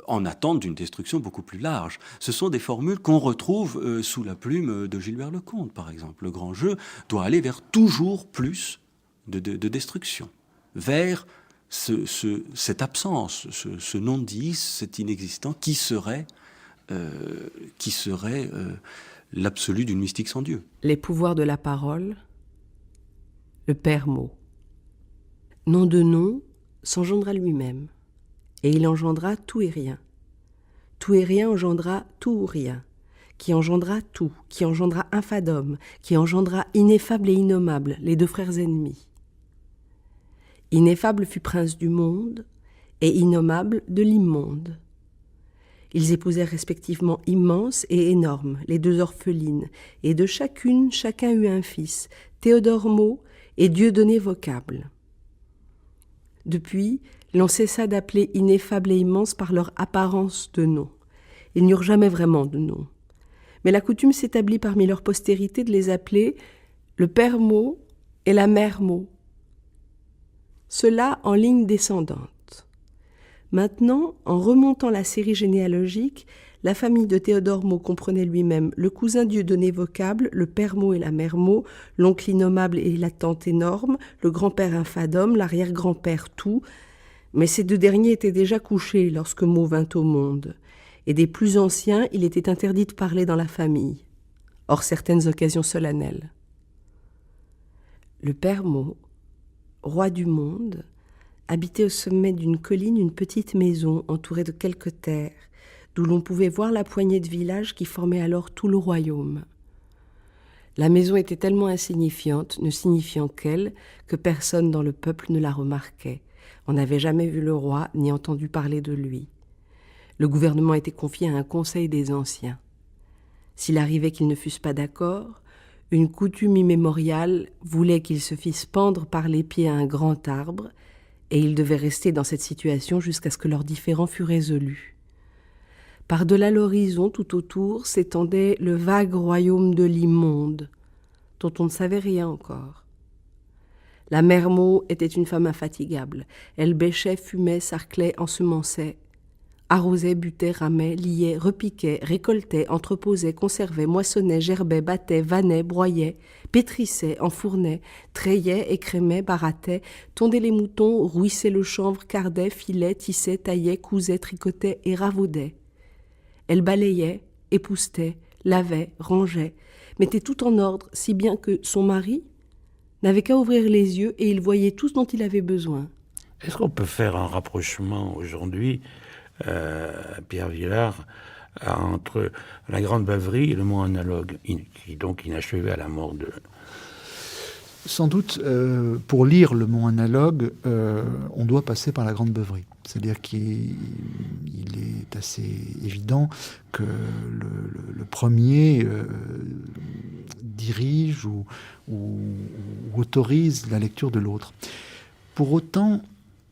en attente d'une destruction beaucoup plus large. Ce sont des formules qu'on retrouve sous la plume de Gilbert Lecomte, par exemple. Le grand jeu doit aller vers toujours plus de destruction, vers cette absence, ce non-dit, cet inexistant qui serait l'absolu d'une mystique sans Dieu. Les pouvoirs de la parole, le père mot. Nom de nom s'engendra lui-même, et il engendra tout et rien. Tout et rien engendra tout ou rien, qui engendra tout, qui engendra infadome, qui engendra ineffable et innommable, les deux frères ennemis. Ineffable fut prince du monde, et innommable de l'immonde. Ils épousèrent respectivement immense et énorme, les deux orphelines, et de chacune, chacun eut un fils, Théodore Mot et Dieudonné Vocable. Depuis, l'on cessa d'appeler ineffable et immense par leur apparence de nom. Ils n'eurent jamais vraiment de nom. Mais la coutume s'établit parmi leur postérité de les appeler le père Mot et la mère Mot. Cela en ligne descendante. Maintenant, en remontant la série généalogique, la famille de Théodore Mot comprenait lui-même le cousin Dieudonné Vocable, le père Mot et la mère Mot, l'oncle innommable et la tante énorme, le grand-père infadome, l'arrière-grand-père tout, mais ces deux derniers étaient déjà couchés lorsque Mot vint au monde, et des plus anciens, il était interdit de parler dans la famille, hors certaines occasions solennelles. Le père Mot, roi du monde, habitait au sommet d'une colline une petite maison entourée de quelques terres, d'où l'on pouvait voir la poignée de villages qui formaient alors tout le royaume. La maison était tellement insignifiante, ne signifiant qu'elle, que personne dans le peuple ne la remarquait. On n'avait jamais vu le roi ni entendu parler de lui. Le gouvernement était confié à un conseil des anciens. S'il arrivait qu'ils ne fussent pas d'accord, une coutume immémoriale voulait qu'ils se fissent pendre par les pieds à un grand arbre, et ils devaient rester dans cette situation jusqu'à ce que leurs différends fût résolus. Par-delà l'horizon, tout autour, s'étendait le vague royaume de l'immonde, dont on ne savait rien encore. La mère Mot était une femme infatigable. Elle bêchait, fumait, sarclait, ensemençait, arrosait, butait, ramait, liait, repiquait, récoltait, entreposait, conservait, moissonnait, gerbait, battait, vannait, broyait, pétrissait, enfournait, trayait, écrémait, barattait, tondait les moutons, rouissait le chanvre, cardait, filait, tissait, taillait, cousait, tricotait et ravaudait. Elle balayait, époussetait, lavait, rangeait, mettait tout en ordre, si bien que son mari n'avait qu'à ouvrir les yeux et il voyait tout ce dont il avait besoin. Est-ce qu'on peut faire un rapprochement aujourd'hui, Pierre Vilar, entre la Grande Beuverie et le mot analogue, qui est donc inachevé à la mort de... Sans doute, pour lire le mot analogue, on doit passer par la Grande Beuverie. C'est-à-dire qu'il est assez évident que le premier dirige ou autorise la lecture de l'autre. Pour autant,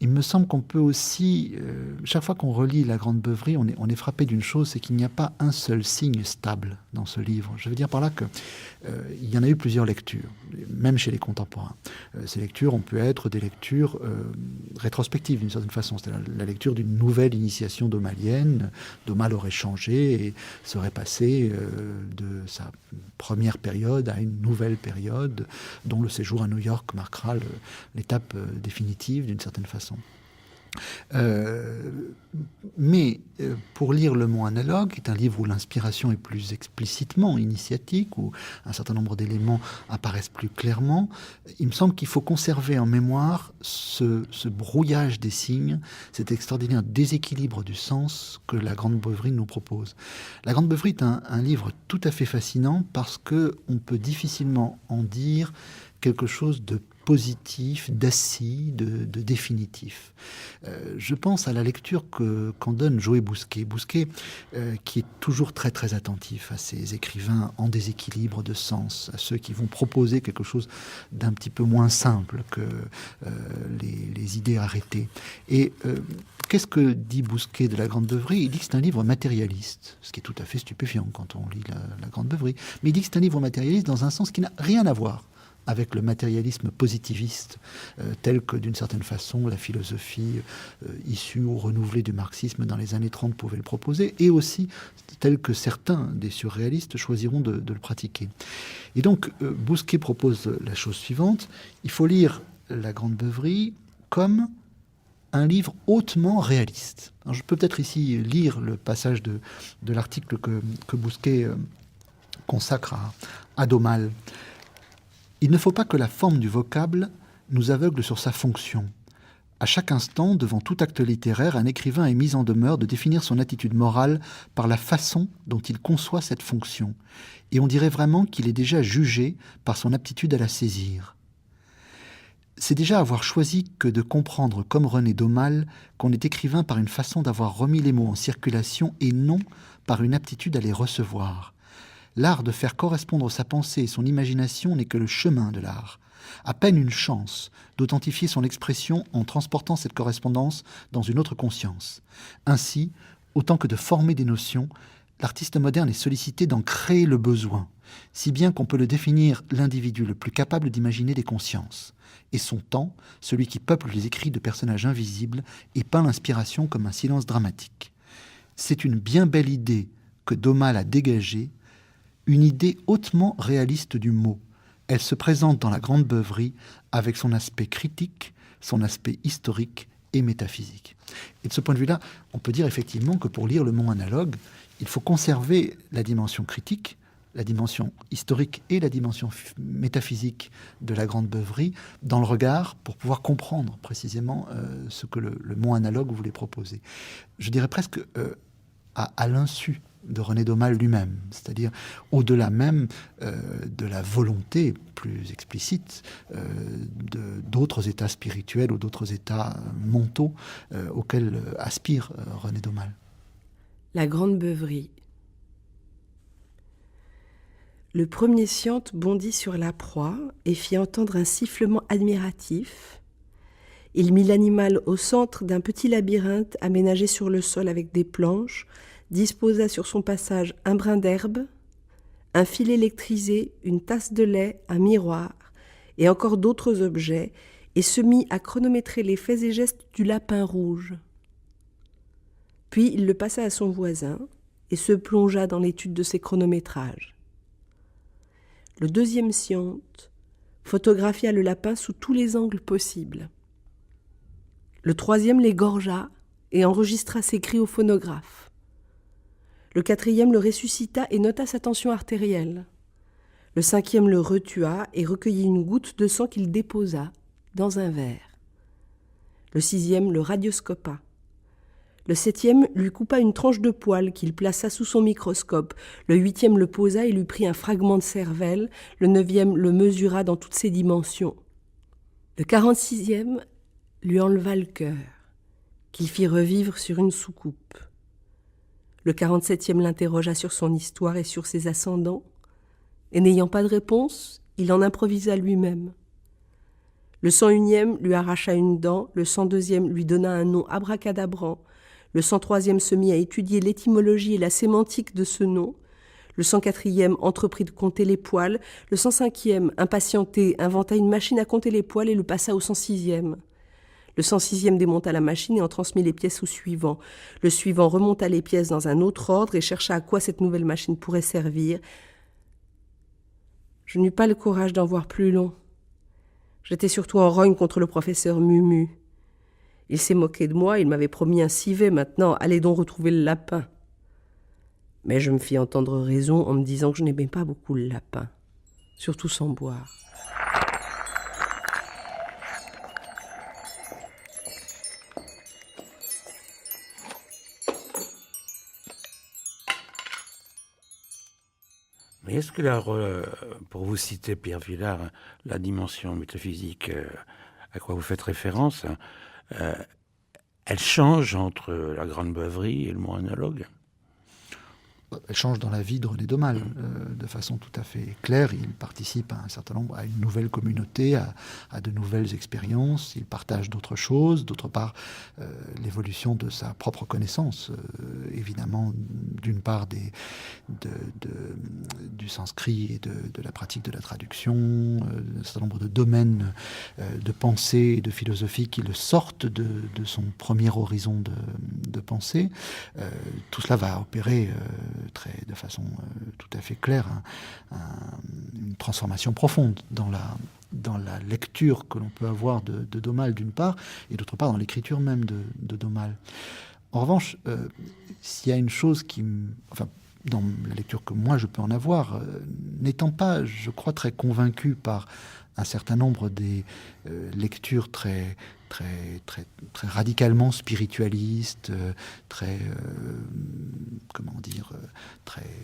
il me semble qu'on peut aussi, chaque fois qu'on relit la Grande Beuverie, on est frappé d'une chose, c'est qu'il n'y a pas un seul signe stable dans ce livre. Je veux dire par là que il y en a eu plusieurs lectures, même chez les contemporains. Ces lectures ont pu être des lectures rétrospectives d'une certaine façon, c'est-à-dire la lecture d'une nouvelle initiation domalienne. Domal aurait changé et serait passé de sa première période à une nouvelle période, dont le séjour à New York marquera l'étape définitive d'une certaine façon. Mais pour lire Le mot analogue, qui est un livre où l'inspiration est plus explicitement initiatique, où un certain nombre d'éléments apparaissent plus clairement, il me semble qu'il faut conserver en mémoire ce brouillage des signes, cet extraordinaire déséquilibre du sens que la Grande Beuverie nous propose. La Grande Beuverie est un livre tout à fait fascinant parce qu'on peut difficilement en dire quelque chose de positif, d'assis, de définitif. Je pense à la lecture qu'en donne Joé Bousquet. Bousquet, qui est toujours très très attentif à ces écrivains en déséquilibre de sens, à ceux qui vont proposer quelque chose d'un petit peu moins simple que les idées arrêtées. Et qu'est-ce que dit Bousquet de la Grande Beuverie ? Il dit que c'est un livre matérialiste, ce qui est tout à fait stupéfiant quand on lit la Grande Beuverie. Mais il dit que c'est un livre matérialiste dans un sens qui n'a rien à voir avec le matérialisme positiviste, tel que d'une certaine façon la philosophie issue ou renouvelée du marxisme dans les années 30 pouvait le proposer, et aussi tel que certains des surréalistes choisiront de le pratiquer. Et donc Bousquet propose la chose suivante: il faut lire la Grande Beuverie comme un livre hautement réaliste. Alors, je peux peut-être ici lire le passage de l'article que Bousquet consacre à Domal. Il ne faut pas que la forme du vocable nous aveugle sur sa fonction. À chaque instant, devant tout acte littéraire, un écrivain est mis en demeure de définir son attitude morale par la façon dont il conçoit cette fonction. Et on dirait vraiment qu'il est déjà jugé par son aptitude à la saisir. C'est déjà avoir choisi que de comprendre, comme René Daumal, qu'on est écrivain par une façon d'avoir remis les mots en circulation et non par une aptitude à les recevoir. L'art de faire correspondre sa pensée et son imagination n'est que le chemin de l'art. À peine une chance d'authentifier son expression en transportant cette correspondance dans une autre conscience. Ainsi, autant que de former des notions, l'artiste moderne est sollicité d'en créer le besoin, si bien qu'on peut le définir l'individu le plus capable d'imaginer des consciences. Et son temps, celui qui peuple les écrits de personnages invisibles et peint l'inspiration comme un silence dramatique. C'est une bien belle idée que Daumal a dégagée, une idée hautement réaliste du mot. Elle se présente dans la Grande Beuverie avec son aspect critique, son aspect historique et métaphysique. Et de ce point de vue-là, on peut dire effectivement que pour lire le monde analogue, il faut conserver la dimension critique, la dimension historique et la dimension métaphysique de la Grande Beuverie dans le regard pour pouvoir comprendre précisément ce que le monde analogue voulait proposer. Je dirais presque à l'insu de René Daumal lui-même, c'est-à-dire au-delà même de la volonté plus explicite d'autres états spirituels ou d'autres états mentaux auxquels aspire René Daumal. La Grande Beuverie. Le premier sciante bondit sur la proie et fit entendre un sifflement admiratif. Il mit l'animal au centre d'un petit labyrinthe aménagé sur le sol avec des planches, disposa sur son passage un brin d'herbe, un fil électrisé, une tasse de lait, un miroir et encore d'autres objets, et se mit à chronométrer les faits et gestes du lapin rouge. Puis il le passa à son voisin et se plongea dans l'étude de ses chronométrages. Le deuxième sciante photographia le lapin sous tous les angles possibles. Le troisième l'égorgea et enregistra ses cris au phonographe. Le quatrième le ressuscita et nota sa tension artérielle. Le cinquième le retua et recueillit une goutte de sang qu'il déposa dans un verre. Le sixième le radioscopa. Le septième lui coupa une tranche de poil qu'il plaça sous son microscope. Le huitième le posa et lui prit un fragment de cervelle. Le neuvième le mesura dans toutes ses dimensions. Le 46e lui enleva le cœur, qu'il fit revivre sur une soucoupe. Le 47e l'interrogea sur son histoire et sur ses ascendants, et n'ayant pas de réponse, il en improvisa lui-même. Le 101e lui arracha une dent, le 102e lui donna un nom abracadabrant, le 103e se mit à étudier l'étymologie et la sémantique de ce nom, le 104e entreprit de compter les poils, le 105e, impatienté, inventa une machine à compter les poils et le passa au 106e. Le 106e démonta la machine et en transmit les pièces au suivant. Le suivant remonta les pièces dans un autre ordre et chercha à quoi cette nouvelle machine pourrait servir. Je n'eus pas le courage d'en voir plus long. J'étais surtout en rogne contre le professeur Mumu. Il s'est moqué de moi, il m'avait promis un civet. Maintenant, allez donc retrouver le lapin. Mais je me fis entendre raison en me disant que je n'aimais pas beaucoup le lapin, surtout sans boire. Mais est-ce que, pour vous citer Pierre Vilar, la dimension métaphysique à quoi vous faites référence, elle change entre la Grande Beuverie et le monde analogue ? Elle change dans la vie de René Daumal de façon tout à fait claire. Il participe à un certain nombre, à une nouvelle communauté, à de nouvelles expériences. Il partage d'autres choses. D'autre part, l'évolution de sa propre connaissance. Évidemment, d'une part du sanskrit et de la pratique de la traduction, un certain nombre de domaines de pensée et de philosophie qui le sortent de son premier horizon de pensée. Tout cela va opérer de façon tout à fait claire une transformation profonde dans la lecture que l'on peut avoir de Daumal d'une part, et d'autre part dans l'écriture même de Daumal. En revanche, s'il y a une chose dans la lecture que moi je peux en avoir, n'étant pas, je crois, très convaincu par un certain nombre des lectures très radicalement spiritualistes,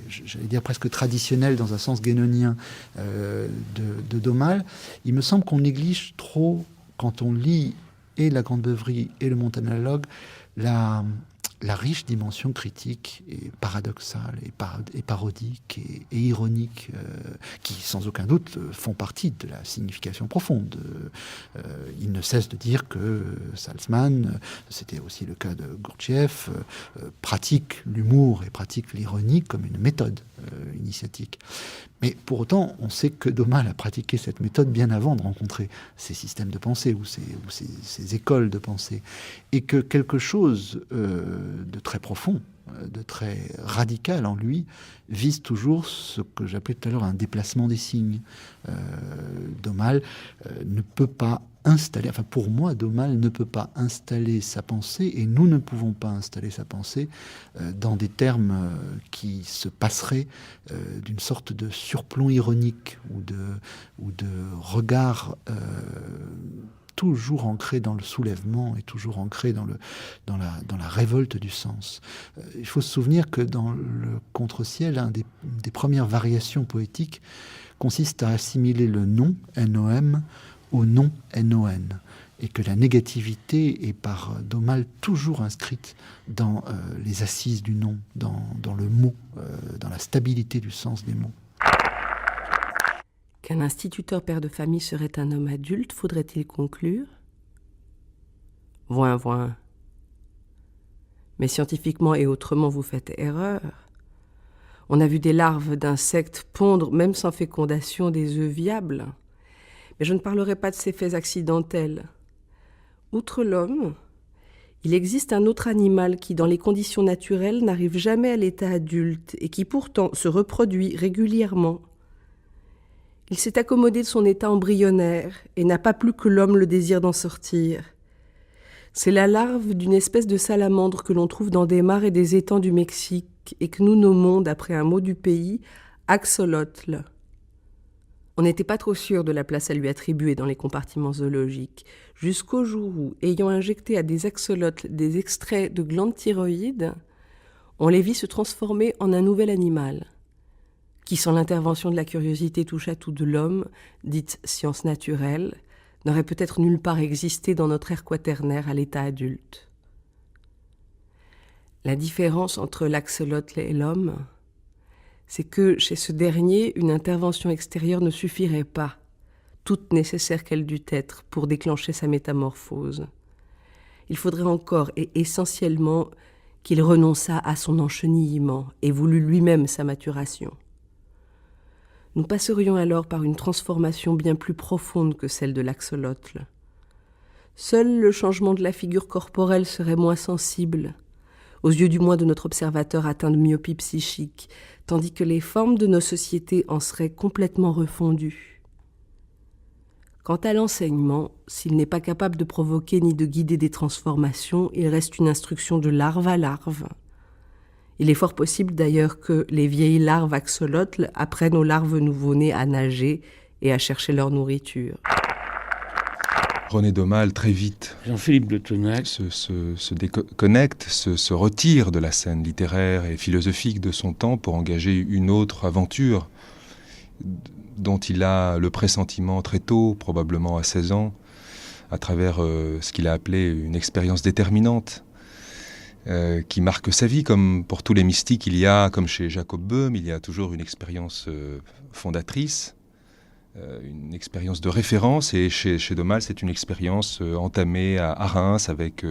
j'allais dire presque traditionnelles dans un sens guénonien de Daumal, il me semble qu'on néglige trop, quand on lit et la Grande Beuverie et le Monde Analogue, la riche dimension critique et paradoxale et parodique et ironique qui, sans aucun doute, font partie de la signification profonde. Il ne cesse de dire que Salzman, c'était aussi le cas de Gurdjieff, pratique l'humour et pratique l'ironie comme une méthode initiatique. Mais pour autant, on sait que Daumal a pratiqué cette méthode bien avant de rencontrer ces systèmes de pensée ou ces écoles de pensée. Et que quelque chose de très profond, de très radical en lui, vise toujours ce que j'appelais tout à l'heure un déplacement des signes. Daumal ne peut pas installer, enfin pour moi, Daumal ne peut pas installer sa pensée, et nous ne pouvons pas installer sa pensée dans des termes qui se passeraient d'une sorte de surplomb ironique ou de regard toujours ancré dans le soulèvement et toujours ancré dans la révolte du sens. Il faut se souvenir que dans le Contre-ciel, un des premières variations poétiques consiste à assimiler le nom, N-O-M, au nom, N-O-N, et que la négativité est par Daumal toujours inscrite dans les assises du nom, dans le mot, dans la stabilité du sens des mots. Qu'un instituteur père de famille serait un homme adulte, faudrait-il conclure ? Voin, voin. Mais scientifiquement et autrement, vous faites erreur. On a vu des larves d'insectes pondre, même sans fécondation, des œufs viables. Mais je ne parlerai pas de ces faits accidentels. Outre l'homme, il existe un autre animal qui, dans les conditions naturelles, n'arrive jamais à l'état adulte et qui pourtant se reproduit régulièrement. Il s'est accommodé de son état embryonnaire et n'a pas plus que l'homme le désir d'en sortir. C'est la larve d'une espèce de salamandre que l'on trouve dans des mares et des étangs du Mexique et que nous nommons, d'après un mot du pays, axolotl. On n'était pas trop sûr de la place à lui attribuer dans les compartiments zoologiques, jusqu'au jour où, ayant injecté à des axolotls des extraits de glandes thyroïdes, on les vit se transformer en un nouvel animal, qui, sans l'intervention de la curiosité touche-à-tout de l'homme, dite science naturelle, n'aurait peut-être nulle part existé dans notre ère quaternaire à l'état adulte. La différence entre l'axolotl et l'homme, c'est que chez ce dernier, une intervention extérieure ne suffirait pas, toute nécessaire qu'elle dût être, pour déclencher sa métamorphose. Il faudrait encore et essentiellement qu'il renonçât à son enchenillement et voulût lui-même sa maturation. Nous passerions alors par une transformation bien plus profonde que celle de l'axolotl. Seul le changement de la figure corporelle serait moins sensible, aux yeux du moins de notre observateur atteint de myopie psychique, tandis que les formes de nos sociétés en seraient complètement refondues. Quant à l'enseignement, s'il n'est pas capable de provoquer ni de guider des transformations, il reste une instruction de larve à larve. Il est fort possible d'ailleurs que les vieilles larves axolotl apprennent aux larves nouveau-nées à nager et à chercher leur nourriture. René Daumal, très vite, Jean-Philippe de Tonnac se déconnecte, se retire de la scène littéraire et philosophique de son temps pour engager une autre aventure dont il a le pressentiment très tôt, probablement à 16 ans, à travers ce qu'il a appelé une expérience déterminante, qui marque sa vie. Comme pour tous les mystiques, il y a, comme chez Jacob Böhm, il y a toujours une expérience fondatrice, une expérience de référence, et chez Daumal, c'est une expérience entamée à Reims avec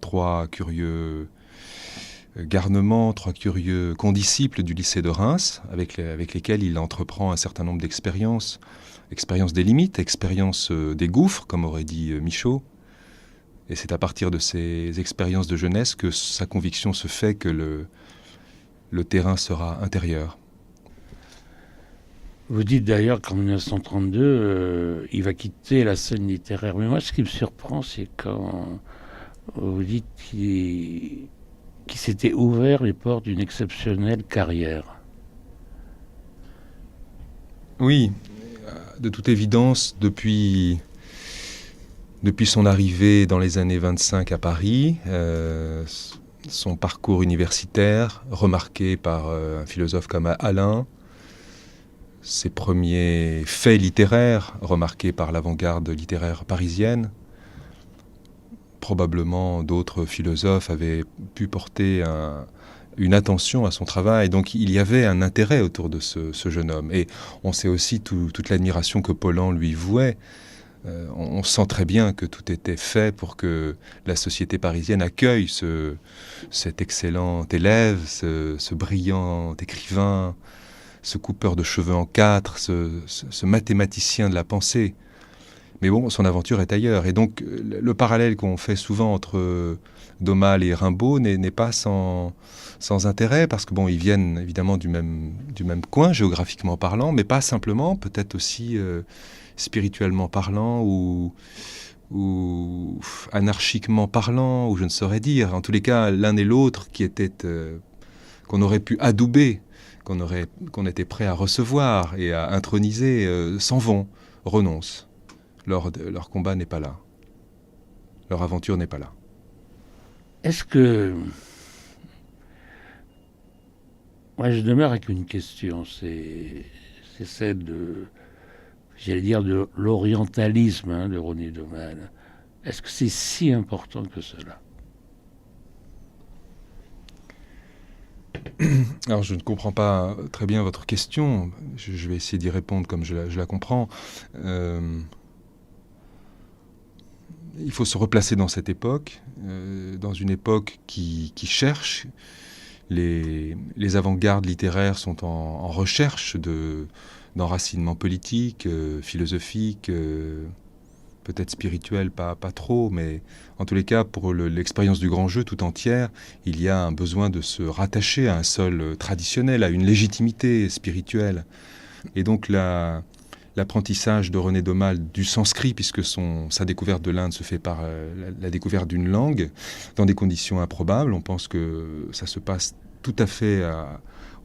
3 curieux garnements, 3 curieux condisciples du lycée de Reims, avec lesquels il entreprend un certain nombre d'expériences. Expérience des limites, expérience des gouffres, comme aurait dit Michaud. Et c'est à partir de ces expériences de jeunesse que sa conviction se fait que le terrain sera intérieur. Vous dites d'ailleurs qu'en 1932, il va quitter la scène littéraire. Mais moi, ce qui me surprend, c'est quand vous dites qu'il qui s'était ouvert les portes d'une exceptionnelle carrière. Oui, de toute évidence, depuis son arrivée dans les années 25 à Paris, son parcours universitaire, remarqué par un philosophe comme Alain, ses premiers faits littéraires, remarqués par l'avant-garde littéraire parisienne. Probablement d'autres philosophes avaient pu porter une attention à son travail, donc il y avait un intérêt autour de ce jeune homme. Et on sait aussi toute l'admiration que Paulan lui vouait. On sent très bien que tout était fait pour que la société parisienne accueille cet excellent élève, ce brillant écrivain, ce coupeur de cheveux en quatre, ce mathématicien de la pensée. Mais bon, son aventure est ailleurs. Et donc, le parallèle qu'on fait souvent entre D'Aumale et Rimbaud n'est pas sans intérêt, parce que bon, ils viennent évidemment du même coin, géographiquement parlant, mais pas simplement, peut-être aussi spirituellement parlant ou anarchiquement parlant, ou je ne saurais dire. En tous les cas, l'un et l'autre qu'on aurait pu adouber, qu'on était prêt à recevoir et à introniser, s'en vont, renoncent. Leur combat n'est pas là. Leur aventure n'est pas là. Est-ce que... Moi, je demeure avec une question. C'est celle de... J'allais dire de l'orientalisme de René Daumal. Est-ce que c'est si important que cela? Alors, je ne comprends pas très bien votre question. Je vais essayer d'y répondre comme je la comprends. Il faut se replacer dans cette époque, dans une époque qui cherche. Les avant-gardes littéraires sont en recherche d'enracinement politique, philosophique, peut-être spirituel, pas trop, mais en tous les cas, pour l'expérience du grand jeu tout entière, il y a un besoin de se rattacher à un sol traditionnel, à une légitimité spirituelle. Et donc l'apprentissage de René Daumal du sanskrit, puisque sa découverte de l'Inde se fait par la découverte d'une langue, dans des conditions improbables. On pense que ça se passe tout à fait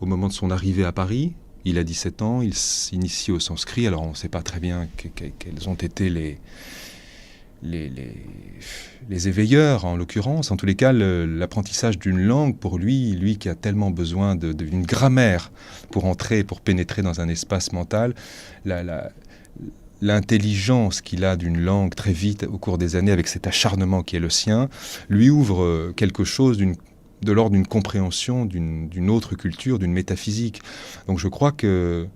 au moment de son arrivée à Paris. Il a 17 ans, il s'initie au sanskrit. Alors on ne sait pas très bien quels ont été les éveilleurs, en l'occurrence. En tous les cas, l'apprentissage d'une langue, pour lui qui a tellement besoin d'une grammaire pour entrer, pour pénétrer dans un espace mental, l'intelligence qu'il a d'une langue très vite au cours des années, avec cet acharnement qui est le sien, lui ouvre quelque chose de l'ordre d'une compréhension d'une autre culture, d'une métaphysique. Donc je crois que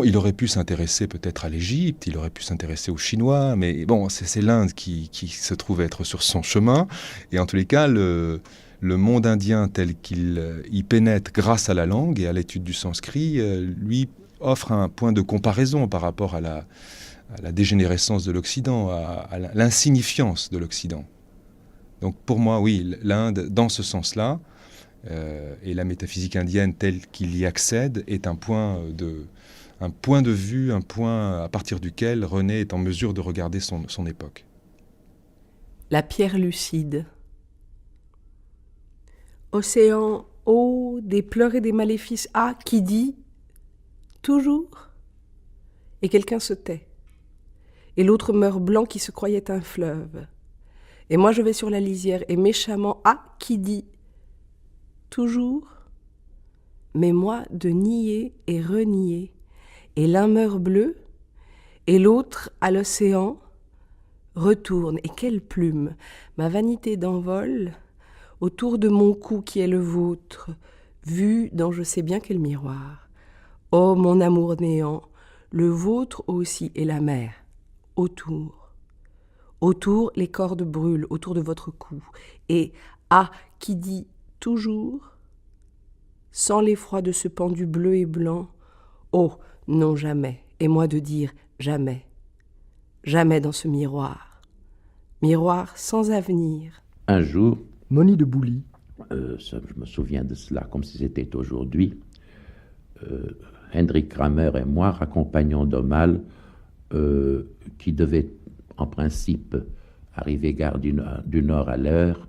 il aurait pu s'intéresser peut-être à l'Égypte, il aurait pu s'intéresser aux Chinois, mais bon, c'est l'Inde qui se trouve être sur son chemin. Et en tous les cas, le monde indien tel qu'il y pénètre grâce à la langue et à l'étude du sanskrit, lui offre un point de comparaison par rapport à la dégénérescence de l'Occident, à l'insignifiance de l'Occident. Donc pour moi, oui, l'Inde, dans ce sens-là, et la métaphysique indienne telle qu'il y accède, est un point de vue, un point à partir duquel René est en mesure de regarder son époque. La pierre lucide. Océan, eau, des pleurs et des maléfices. Ah, qui dit toujours? Et quelqu'un se tait. Et l'autre meurt blanc qui se croyait un fleuve. Et moi je vais sur la lisière et méchamment, ah, qui dit toujours? Mais moi de nier et renier. Et l'un meurt bleu, et l'autre à l'océan retourne. Et quelle plume! Ma vanité d'envol autour de mon cou qui est le vôtre, vu dans je sais bien quel miroir. Oh mon amour néant, le vôtre aussi est la mer, autour. Autour, les cordes brûlent autour de votre cou. Et, ah, qui dit toujours, sans l'effroi de ce pendu bleu et blanc, oh, non jamais, et moi de dire jamais, jamais dans ce miroir, miroir sans avenir. Un jour, Moni de Bouly. je me souviens de cela comme si c'était aujourd'hui, Hendrik Kramer et moi raccompagnions Daumal, qui devait en principe arriver gare du Nord à l'heure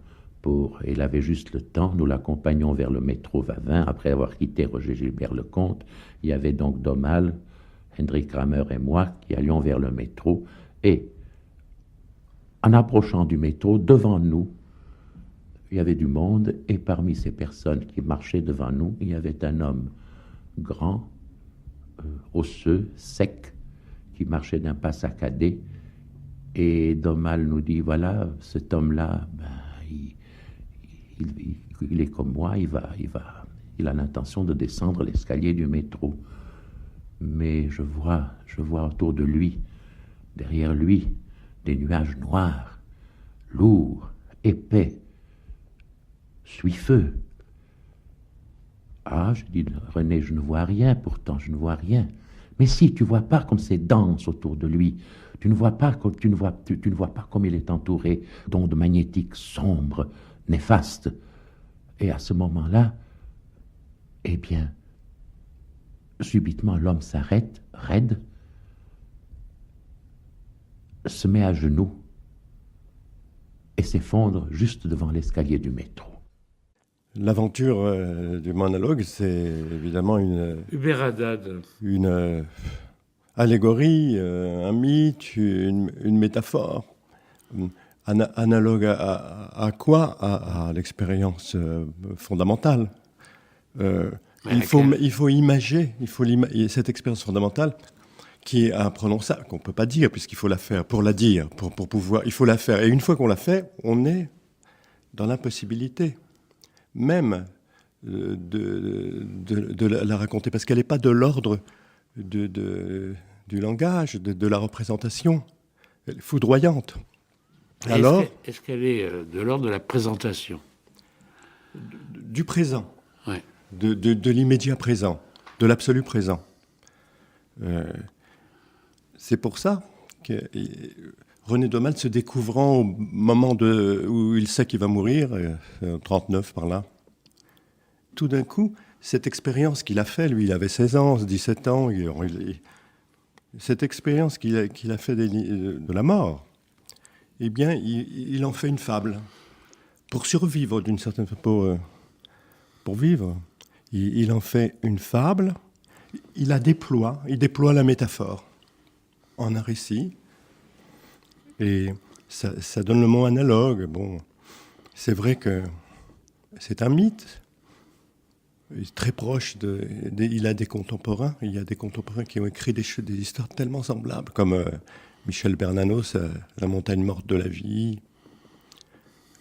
Il avait juste le temps. Nous l'accompagnions vers le métro Vavin. Après avoir quitté Roger Gilbert Lecomte, il y avait donc Domal, Hendrik Kramer et moi qui allions vers le métro. Et en approchant du métro, devant nous, il y avait du monde. Et parmi ces personnes qui marchaient devant nous, il y avait un homme grand, osseux, sec, qui marchait d'un pas saccadé. Et Domal nous dit, voilà, cet homme-là, il est comme moi, il a l'intention de descendre l'escalier du métro. Mais je vois autour de lui, derrière lui, des nuages noirs, lourds, épais, suifeux. Ah, je dis, René, je ne vois rien, pourtant, je ne vois rien. Mais si, tu vois pas comme c'est dense autour de lui. Tu ne vois pas comme il est entouré d'ondes magnétiques sombres, néfastes. Et à ce moment-là, eh bien, subitement, l'homme s'arrête, raide, se met à genoux et s'effondre juste devant l'escalier du métro. L'aventure du monologue, c'est évidemment Hubert Haddad. une allégorie, un mythe, une métaphore. Analogue à quoi? À l'expérience fondamentale. Il faut imager, cette expérience fondamentale qui est imprononçable, qu'on ne peut pas dire, puisqu'il faut la faire. Pour la dire, pour pouvoir, il faut la faire. Et une fois qu'on l'a fait, on est dans l'impossibilité même de la raconter, parce qu'elle n'est pas de l'ordre du langage, de la représentation. Elle est foudroyante. Alors, est-ce qu'elle est de l'ordre de la présentation? Du présent, ouais. de l'immédiat présent, de l'absolu présent. C'est pour ça que René Domal, se découvrant au moment où il sait qu'il va mourir, 39 par là, tout d'un coup, cette expérience qu'il a fait, lui il avait 16 ans, 17 ans, cette expérience qu'il a fait de la mort, eh bien, il en fait une fable. Pour survivre, d'une certaine façon, pour vivre, il en fait une fable, il déploie la métaphore en un récit. Et ça donne le mot analogue. Bon, c'est vrai que c'est un mythe. Il est très proche il a des contemporains. Il y a des contemporains qui ont écrit des histoires tellement semblables, comme Michel Bernanos, La montagne morte de la vie,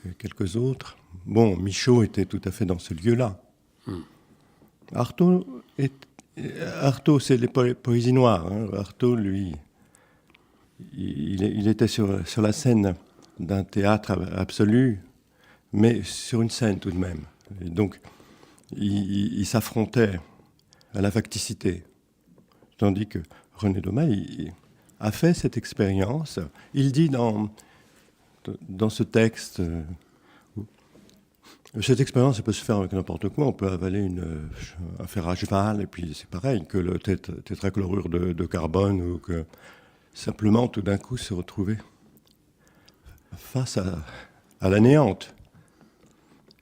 et quelques autres. Bon, Michaud était tout à fait dans ce lieu-là. Artaud, c'est les poésies noires. Hein. Artaud, lui, il était sur la scène d'un théâtre absolu, mais sur une scène tout de même. Et donc, il s'affrontait à la facticité. Tandis que René Domal a fait cette expérience. Il dit dans ce texte, cette expérience, elle peut se faire avec n'importe quoi. On peut avaler un fer à cheval, et puis c'est pareil, que le tétrachlorure de carbone, ou que simplement, tout d'un coup, se retrouver face à la néante.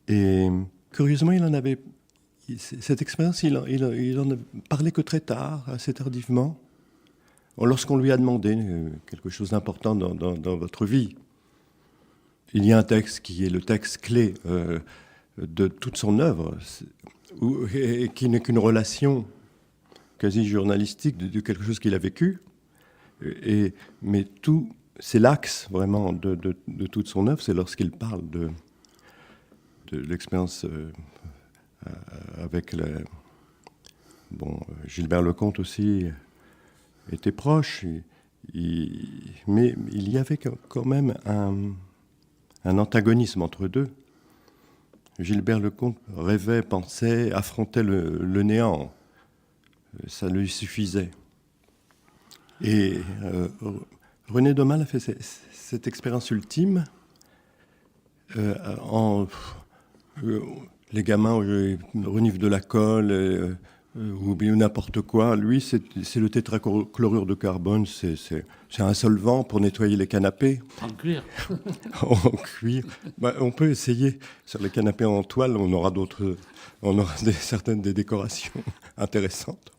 Et curieusement, cette expérience, il en a parlé que très tard, assez tardivement, lorsqu'on lui a demandé quelque chose d'important dans votre vie. Il y a un texte qui est le texte clé de toute son œuvre, et qui n'est qu'une relation quasi journalistique de quelque chose qu'il a vécu. Mais c'est l'axe vraiment de toute son œuvre, c'est lorsqu'il parle de l'expérience avec Gilbert Lecomte aussi était proche, mais il y avait quand même un antagonisme entre deux. Gilbert Lecomte rêvait, pensait, affrontait le néant. Ça lui suffisait. Et René Domal a fait cette expérience ultime les gamins reniflent de la colle, ou bien n'importe quoi. Lui, c'est le tétrachlorure de carbone, c'est un solvant pour nettoyer les canapés. En cuir. En cuir. On peut essayer. Sur les canapés en toile, on aura certaines des décorations intéressantes.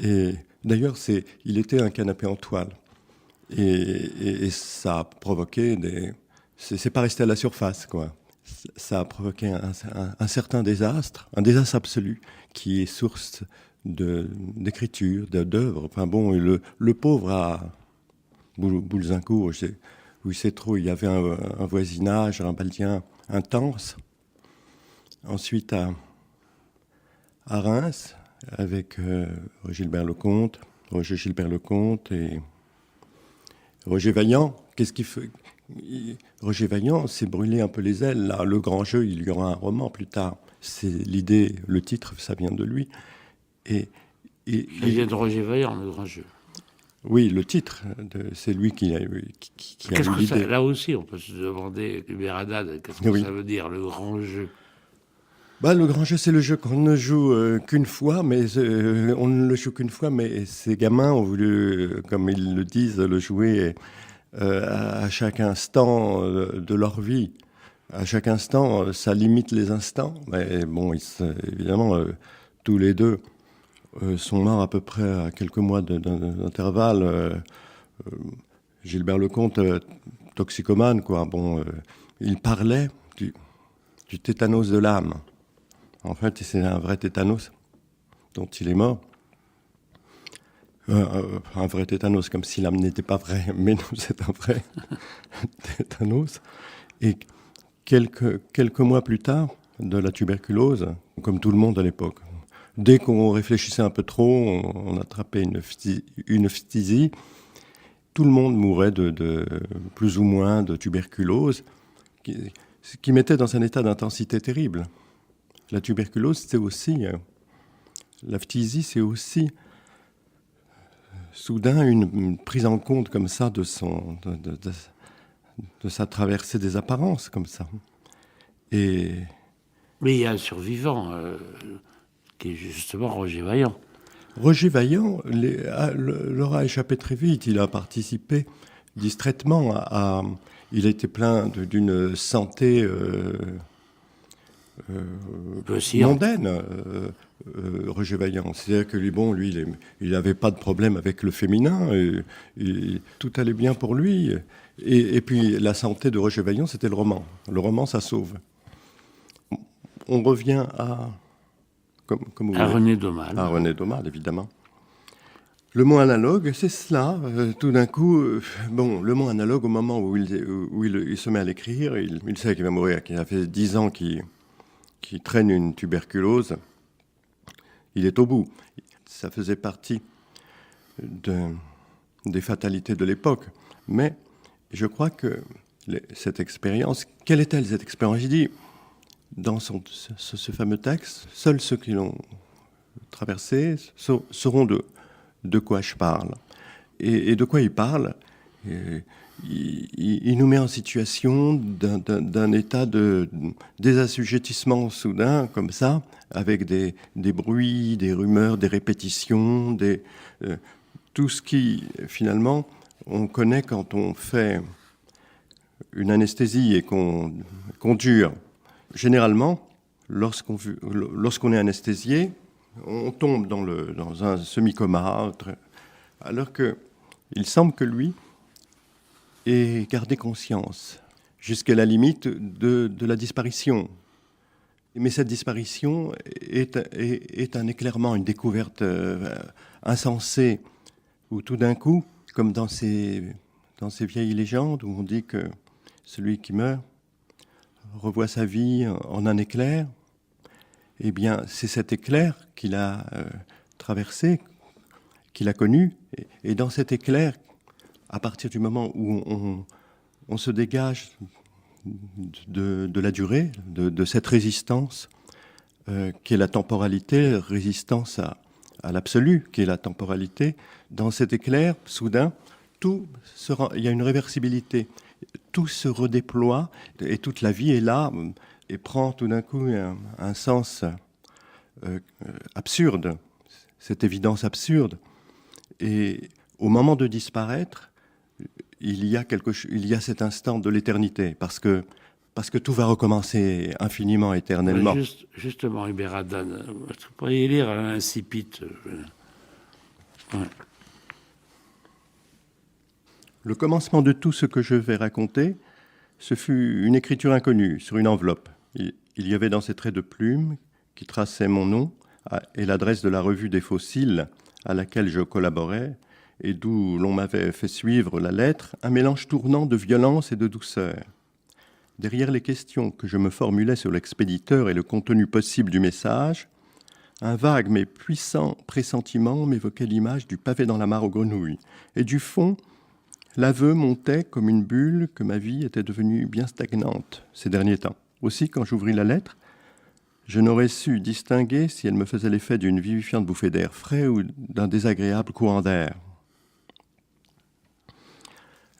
Et d'ailleurs, il était un canapé en toile. Et ça a provoqué c'est pas resté à la surface, quoi. Ça a provoqué un certain désastre, un désastre absolu, qui est source d'écriture, d'œuvres. Enfin bon, le pauvre à Boulzincourt, où c'est trop, il y avait un voisinage rambaldien intense. Ensuite à Reims, avec Roger Gilbert Lecomte et Roger Vaillant. Qu'est-ce qu'il fait? Roger Vaillant s'est brûlé un peu les ailes. Là, Le Grand Jeu, il y aura un roman plus tard. C'est l'idée, le titre, ça vient de lui. Ça vient de Roger Vaillant, Le Grand Jeu. Oui, le titre, c'est lui qui a eu l'idée. Là aussi, on peut se demander, Hubert Haddad, qu'est-ce que ça veut dire, Le Grand Jeu? Le Grand Jeu, c'est le jeu qu'on ne joue qu'une fois, mais on ne le joue qu'une fois, mais ces gamins ont voulu, comme ils le disent, le jouer à chaque instant de leur vie. À chaque instant, ça limite les instants. Mais bon, évidemment, tous les deux sont morts à peu près à quelques mois d'intervalle. Gilbert Lecomte, toxicomane, quoi. Bon, il parlait du tétanos de l'âme. En fait, c'est un vrai tétanos dont il est mort. Un vrai tétanos, comme si l'âme n'était pas vraie, mais non, c'est un vrai tétanos. Et quelques mois plus tard, de la tuberculose, comme tout le monde à l'époque. Dès qu'on réfléchissait un peu trop, on attrapait une phtisie. Tout le monde mourait de plus ou moins de tuberculose, qui mettait dans un état d'intensité terrible. La tuberculose, c'est aussi... la phtisie, c'est aussi... soudain une prise en compte comme ça de sa traversée des apparences, comme ça. Mais il y a un survivant, qui est justement Roger Vaillant. Roger Vaillant leur a échappé très vite. Il a participé distraitement il était plein d'une santé mondaine, Roger Vaillant. C'est-à-dire que lui, il n'avait pas de problème avec le féminin. Tout allait bien pour lui. Et puis, la santé de Roger Vaillant, c'était le roman. Le roman, ça sauve. On revient à René Daumal. À René Daumal, évidemment. Le mot analogue, c'est cela. Tout d'un coup, le mot analogue, au moment où il se met à l'écrire, il sait qu'il va mourir, qu'il a fait 10 ans qu'il traîne une tuberculose. Il est au bout. Ça faisait partie des fatalités de l'époque. Mais je crois que cette expérience, quelle est-elle cette expérience? Il dit, dans ce fameux texte, seuls ceux qui l'ont traversé sauront de quoi je parle. Et de quoi il parle? Il nous met en situation d'un état de désassujettissement soudain, comme ça, avec des bruits, des rumeurs, des répétitions, tout ce qui, finalement, on connaît quand on fait une anesthésie et qu'on dure. Généralement, lorsqu'on est anesthésié, on tombe dans un semi-coma, alors qu'il semble que lui ait gardé conscience jusqu'à la limite de la disparition. Mais cette disparition est un éclairement, une découverte insensée, où tout d'un coup, comme dans ces vieilles légendes, où on dit que celui qui meurt revoit sa vie en un éclair, eh bien, c'est cet éclair qu'il a traversé, qu'il a connu. Et dans cet éclair, à partir du moment où on se dégage de la durée, de cette résistance qui est la temporalité, résistance à l'absolu, qui est la temporalité, dans cet éclair, soudain, il y a une réversibilité. Tout se redéploie et toute la vie est là et prend tout d'un coup un sens absurde, cette évidence absurde. Et au moment de disparaître, il y a cet instant de l'éternité, parce que tout va recommencer infiniment, éternellement. Justement, Hubert Haddad, vous pourriez lire Incipit. Ouais. Le commencement de tout ce que je vais raconter, ce fut une écriture inconnue sur une enveloppe. Il y avait dans ces traits de plume qui traçaient mon nom et l'adresse de la revue des fossiles à laquelle je collaborais et d'où l'on m'avait fait suivre la lettre, un mélange tournant de violence et de douceur. Derrière les questions que je me formulais sur l'expéditeur et le contenu possible du message, un vague mais puissant pressentiment m'évoquait l'image du pavé dans la mare aux grenouilles. Et du fond, l'aveu montait comme une bulle que ma vie était devenue bien stagnante ces derniers temps. Aussi, quand j'ouvris la lettre, je n'aurais su distinguer si elle me faisait l'effet d'une vivifiante bouffée d'air frais ou d'un désagréable courant d'air.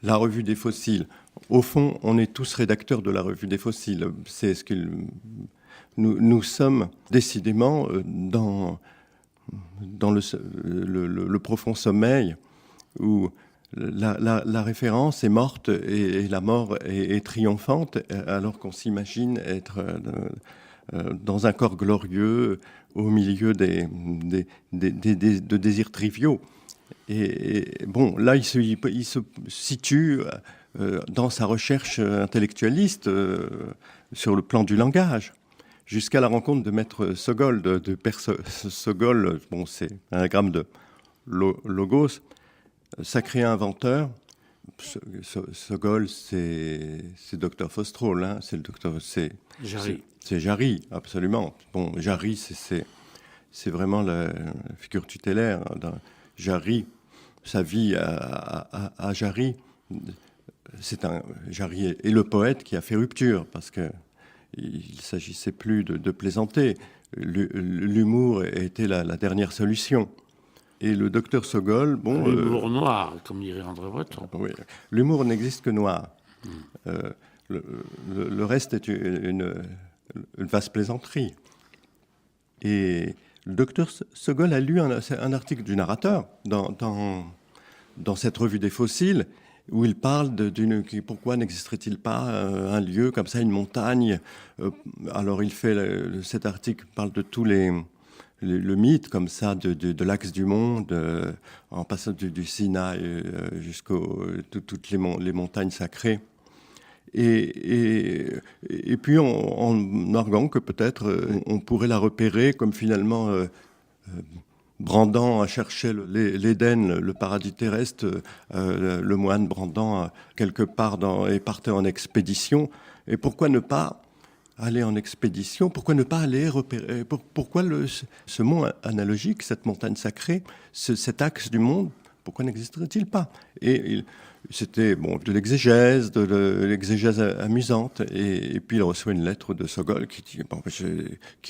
La revue des fossiles. Au fond, on est tous rédacteurs de la revue des fossiles. C'est ce qu'il... Nous sommes décidément dans le profond sommeil où la référence est morte et la mort est triomphante, alors qu'on s'imagine être dans un corps glorieux au milieu de désirs triviaux. Et bon, là, il se situe dans sa recherche intellectualiste sur le plan du langage, jusqu'à la rencontre de Maître Sogol, Sogol, bon, c'est un anagramme de logos, sacré inventeur. Sogol, c'est Dr Faustrol, hein, c'est le docteur, c'est Jarry, absolument. Bon, Jarry, c'est vraiment la figure tutélaire. Jarry, sa vie à Jarry, Jarry est le poète qui a fait rupture, parce que il ne s'agissait plus de plaisanter. L'humour était la dernière solution. Et le docteur Sogol, bon... L'humour noir, comme dirait André Breton. Oui, l'humour n'existe que noir. Le reste est une vaste plaisanterie. Et le docteur Sogol a lu un article du narrateur dans cette revue des fossiles, où il parle pourquoi n'existerait-il pas un lieu comme ça, une montagne. Alors cet article parle de tous le mythe comme ça de l'axe du monde, en passant du Sinaï jusqu'aux toutes les montagnes sacrées. Et puis en arguant que peut-être on pourrait la repérer comme finalement Brandan a cherché l'Éden, le paradis terrestre, le moine Brandan quelque part et partait en expédition. Et pourquoi ne pas aller en expédition? Pourquoi ne pas aller repérer? Pourquoi ce mont analogique, cette montagne sacrée, cet axe du monde, pourquoi n'existerait-il pas? Et c'était de l'exégèse, amusante. Et puis il reçoit une lettre de Sogol qui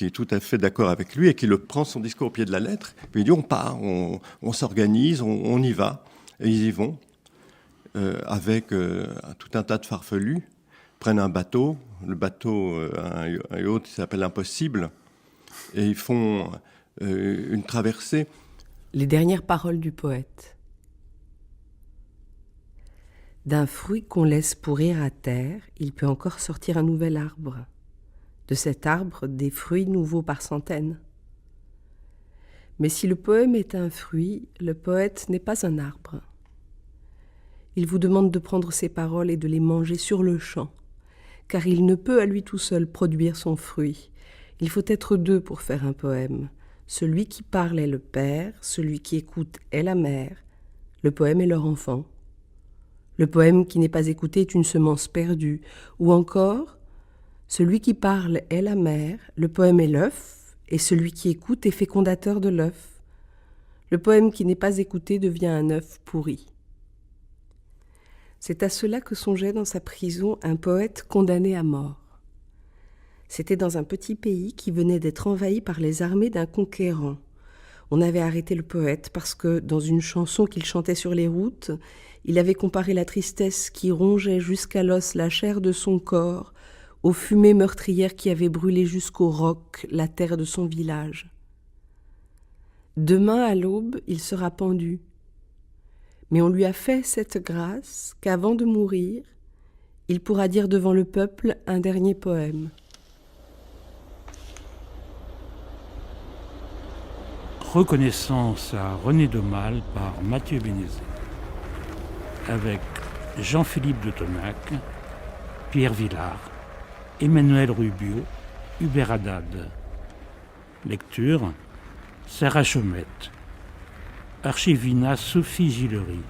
est tout à fait d'accord avec lui et qui prend son discours au pied de la lettre. Puis il dit on part, on s'organise, on y va. Et ils y vont avec tout un tas de farfelus. Prennent un bateau, le bateau, un yacht qui s'appelle Impossible, et ils font une traversée. Les dernières paroles du poète. D'un fruit qu'on laisse pourrir à terre, il peut encore sortir un nouvel arbre. De cet arbre, des fruits nouveaux par centaines. Mais si le poème est un fruit, le poète n'est pas un arbre. Il vous demande de prendre ses paroles et de les manger sur le champ, car il ne peut à lui tout seul produire son fruit. Il faut être deux pour faire un poème. Celui qui parle est le père, celui qui écoute est la mère, le poème est leur enfant. Le poème qui n'est pas écouté est une semence perdue. Ou encore, celui qui parle est la mère, le poème est l'œuf, et celui qui écoute est fécondateur de l'œuf. Le poème qui n'est pas écouté devient un œuf pourri. C'est à cela que songeait dans sa prison un poète condamné à mort. C'était dans un petit pays qui venait d'être envahi par les armées d'un conquérant. On avait arrêté le poète parce que, dans une chanson qu'il chantait sur les routes, il avait comparé la tristesse qui rongeait jusqu'à l'os la chair de son corps aux fumées meurtrières qui avaient brûlé jusqu'au roc la terre de son village. Demain à l'aube, il sera pendu. Mais on lui a fait cette grâce qu'avant de mourir, il pourra dire devant le peuple un dernier poème. Reconnaissance à René Daumal par Mathieu Bénézet, avec Jean-Philippe de Tonac, Pierre Villard, Emmanuel Rubio, Hubert Haddad. Lecture Sarah Chaumette. Archivina Sophie Gillery.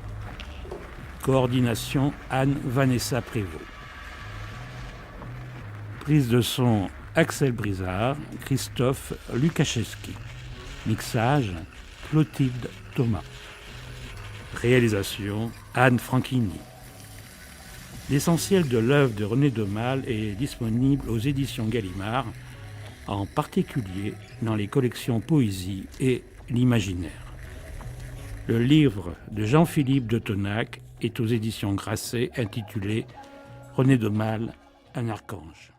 Coordination Anne-Vanessa Prévost. Prise de son Axel Brizard, Christophe Lukaszewski. Mixage Clotilde Thomas. Réalisation Anne Franchini. L'essentiel de l'œuvre de René Daumal est disponible aux éditions Gallimard, en particulier dans les collections Poésie et L'Imaginaire. Le livre de Jean-Philippe de Tonac est aux éditions Grasset, intitulé René Daumal, un archange.